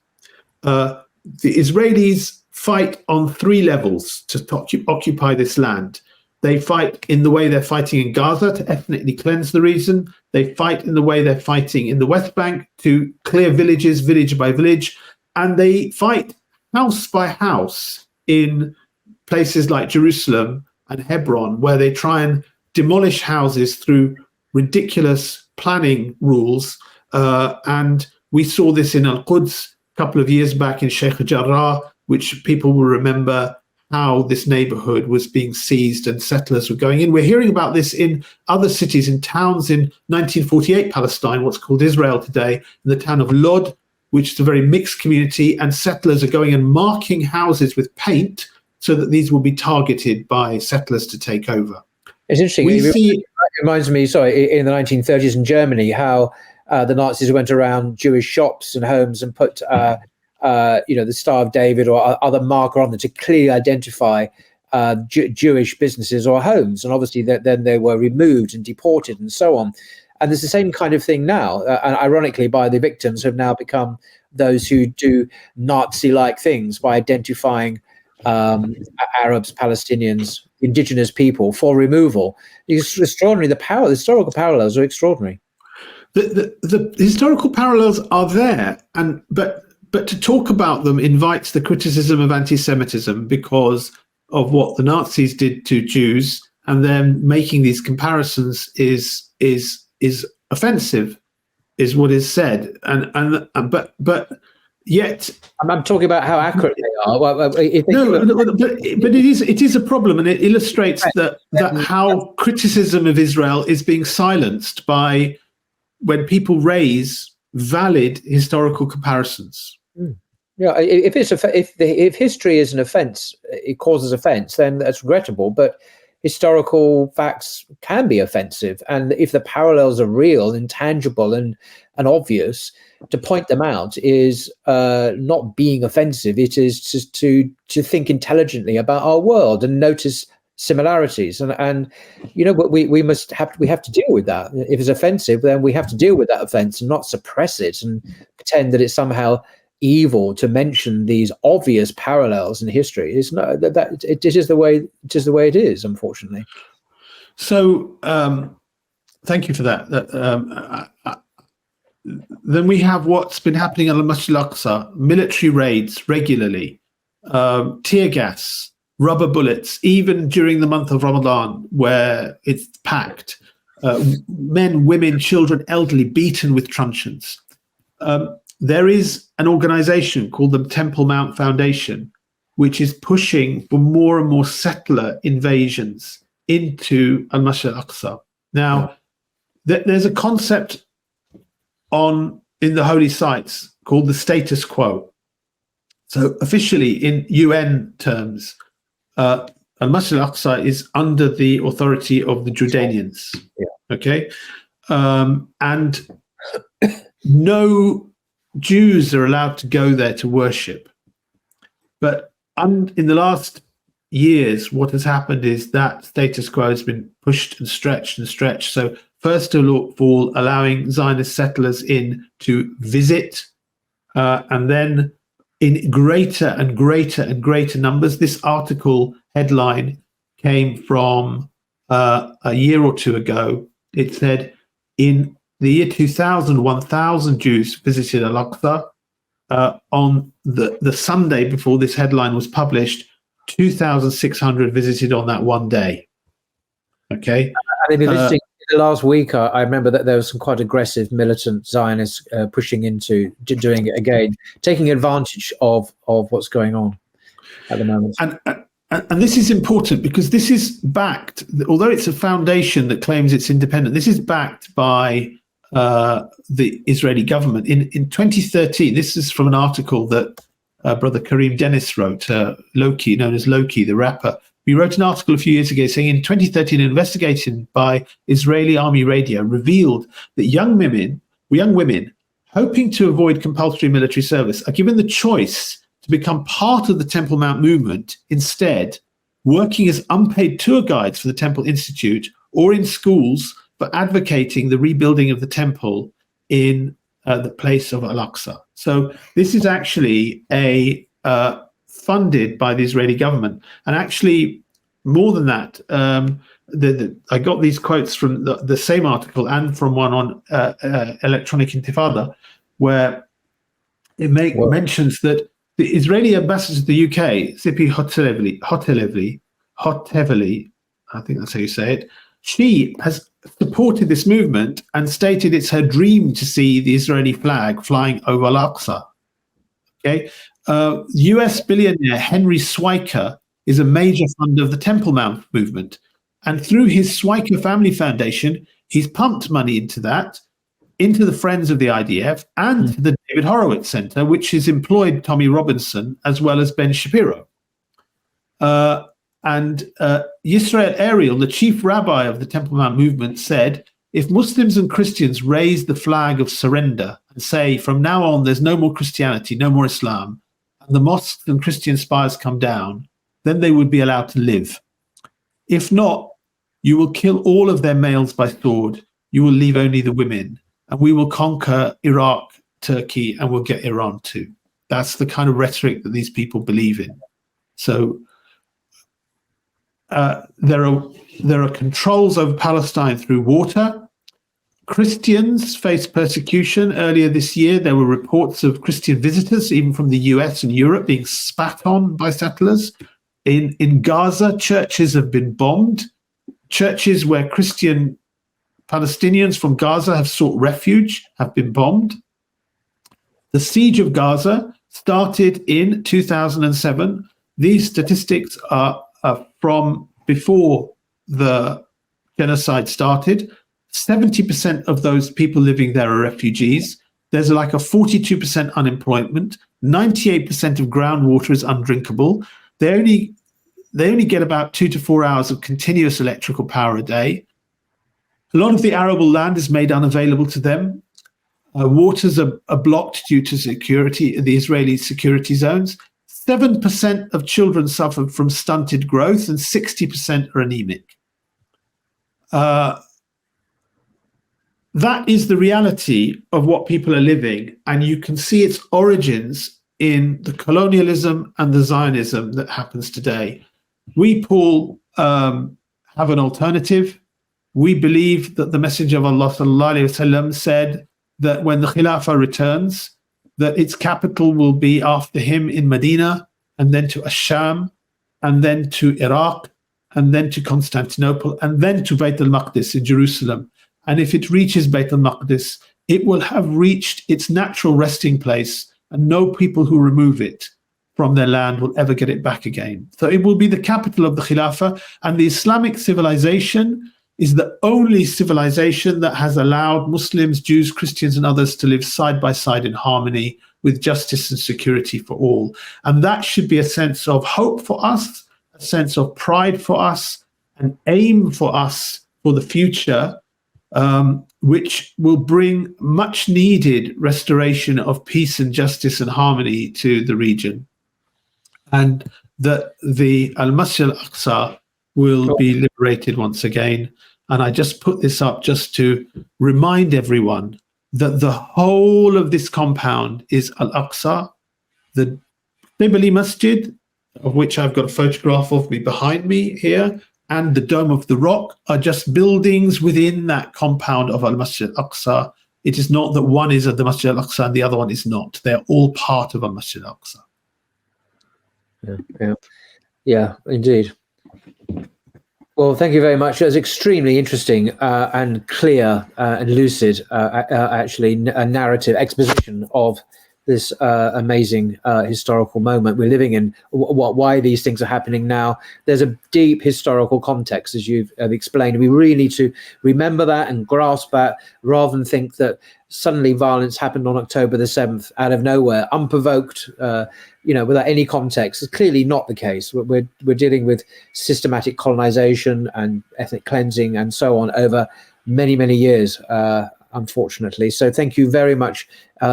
The Israelis fight on three levels to occupy this land. They fight in the way they're fighting in Gaza to ethnically cleanse the region. They fight in the way they're fighting in the West Bank to clear villages, village by village. And they fight house by house in places like Jerusalem and Hebron, where they try and demolish houses through ridiculous planning rules. And we saw this in Al-Quds a couple of years back in Sheikh Jarrah, which people will remember how this neighborhood was being seized and settlers were going in. We're hearing about this in other cities, in towns in 1948 Palestine, what's called Israel today, in the town of Lod, which is a very mixed community, and settlers are going and marking houses with paint so that these will be targeted by settlers to take over. It's interesting. It reminds me, in the 1930s in Germany, how the Nazis went around Jewish shops and homes and put the Star of David or other marker on them to clearly identify Jewish businesses or homes. And obviously then they were removed and deported and so on. And there's the same kind of thing now. And ironically, by the victims who have now become those who do Nazi-like things by identifying Arabs, Palestinians, indigenous people for removal. It's extraordinary. The historical parallels are extraordinary. The historical parallels are there, but to talk about them invites the criticism of anti-Semitism because of what the Nazis did to Jews, and then making these comparisons is offensive, is what is said. But yet, I'm talking about how accurate they are. But it is a problem, and it illustrates that how criticism of Israel is being silenced by when people raise valid historical comparisons. Yeah, if history is an offence, it causes offence, then that's regrettable. But historical facts can be offensive, and if the parallels are real, intangible, and obvious, to point them out is not being offensive. It is just to think intelligently about our world and notice similarities, and we have to deal with that. If it's offensive, then we have to deal with that offence and not suppress it and pretend that it's somehow evil to mention these obvious parallels in history. It's not that it is the way it is, unfortunately. So thank you for that. Then we have what's been happening at Al-Masjid Al-Aqsa: military raids regularly, tear gas, rubber bullets, even during the month of Ramadan, where it's packed. Men, women, children, elderly, beaten with truncheons. There is an organization called the Temple Mount Foundation, which is pushing for more and more settler invasions into Al-Masjid Al-Aqsa. Now, there's a concept in the holy sites called the status quo. So officially, in UN terms, Al-Masjid Al-Aqsa is under the authority of the Jordanians. Yeah. Okay? And no Jews are allowed to go there to worship. But in the last years, what has happened is that status quo has been pushed and stretched and stretched. So first of all, allowing Zionist settlers in to visit, and then in greater and greater and greater numbers. This article headline came from a year or two ago. It said in the year 2000, 1,000 Jews visited Al-Aqsa. On the Sunday before this headline was published, 2,600 visited on that one day. Okay. They've been visiting the last week. I remember that there was some quite aggressive militant Zionists pushing into doing it again, taking advantage of what's going on at the moment. And this is important because this is backed, although it's a foundation that claims it's independent, this is backed by the Israeli government. In 2013, this is from an article that Brother Kareem Dennis wrote, Loki, known as Loki, the rapper. He wrote an article a few years ago saying in 2013, an investigation by Israeli Army Radio revealed that young women hoping to avoid compulsory military service are given the choice to become part of the Temple Mount movement, instead working as unpaid tour guides for the Temple Institute or in schools for advocating the rebuilding of the temple in the place of Al-Aqsa. So this is actually funded by the Israeli government. And actually, more than that, I got these quotes from the same article and from one on electronic intifada, where it mentions that the Israeli ambassador to the UK, Zipi Hoteveli, I think that's how you say it, she has supported this movement and stated it's her dream to see the Israeli flag flying over Al-Aqsa. Okay, US billionaire Henry Swiker is a major funder of the Temple Mount movement, and through his Swiker Family Foundation, he's pumped money into that, into the Friends of the IDF, and the David Horowitz Center, which has employed Tommy Robinson as well as Ben Shapiro. And Yisrael Ariel, the chief rabbi of the Temple Mount movement, said, if Muslims and Christians raise the flag of surrender and say, from now on, there's no more Christianity, no more Islam, and the mosques and Christian spires come down, then they would be allowed to live. If not, you will kill all of their males by sword, you will leave only the women, and we will conquer Iraq, Turkey, and we'll get Iran too. That's the kind of rhetoric that these people believe in. So there are controls over Palestine through water. Christians face persecution. Earlier this year, there were reports of Christian visitors, even from the US and Europe, being spat on by settlers. In Gaza, churches have been bombed. Churches where Christian Palestinians from Gaza have sought refuge have been bombed. The siege of Gaza started in 2007. These statistics are from before the genocide started. 70% of those people living there are refugees. There's like a 42% unemployment. 98% of groundwater is undrinkable. They only get about 2 to 4 hours of continuous electrical power a day. A lot of the arable land is made unavailable to them. Waters are blocked due to security, the Israeli security zones. 7% of children suffer from stunted growth and 60% are anemic. That is the reality of what people are living, and you can see its origins in the colonialism and the Zionism that happens today. We, Paul, have an alternative. We believe that the Messenger of Allah ﷺ said that when the Khilafah returns, that its capital will be after him in Medina, and then to Asham, and then to Iraq, and then to Constantinople, and then to Bayt al-Maqdis in Jerusalem. And if it reaches Bayt al-Maqdis, it will have reached its natural resting place, and no people who remove it from their land will ever get it back again. So it will be the capital of the Khilafah, and the Islamic civilization is the only civilization that has allowed Muslims, Jews, Christians, and others to live side by side in harmony with justice and security for all. And that should be a sense of hope for us, a sense of pride for us, an aim for us for the future, which will bring much needed restoration of peace and justice and harmony to the region. and that the Al-Masjid al-Aqsa will be liberated once again. And I just put this up just to remind everyone that the whole of this compound is Al-Aqsa. The Qibli Masjid, of which I've got a photograph of me behind me here, and the Dome of the Rock are just buildings within that compound of Al-Masjid al-Aqsa. It is not that one is at the Masjid al-Aqsa and the other one is not. They're all part of Al-Masjid al-Aqsa. Yeah, indeed. Well, thank you very much. It was extremely interesting and clear and lucid, actually, a narrative exposition of this amazing historical moment we're living in, why these things are happening now. There's a deep historical context, as you've explained. We really need to remember that and grasp that, rather than think that suddenly violence happened on October the 7th out of nowhere, unprovoked, without any context. It's clearly not the case. We're dealing with systematic colonization and ethnic cleansing and so on over many, many years, unfortunately. So thank you very much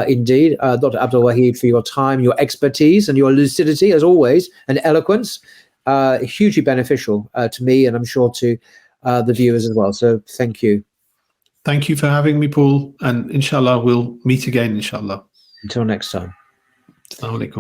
indeed, Dr. Abdul Wahid, for your time, your expertise and your lucidity, as always, and eloquence, hugely beneficial to me, and I'm sure to the viewers as well. So thank you. Thank you for having me, Paul. And inshallah, we'll meet again, inshallah. Until next time. Assalamu alaikum.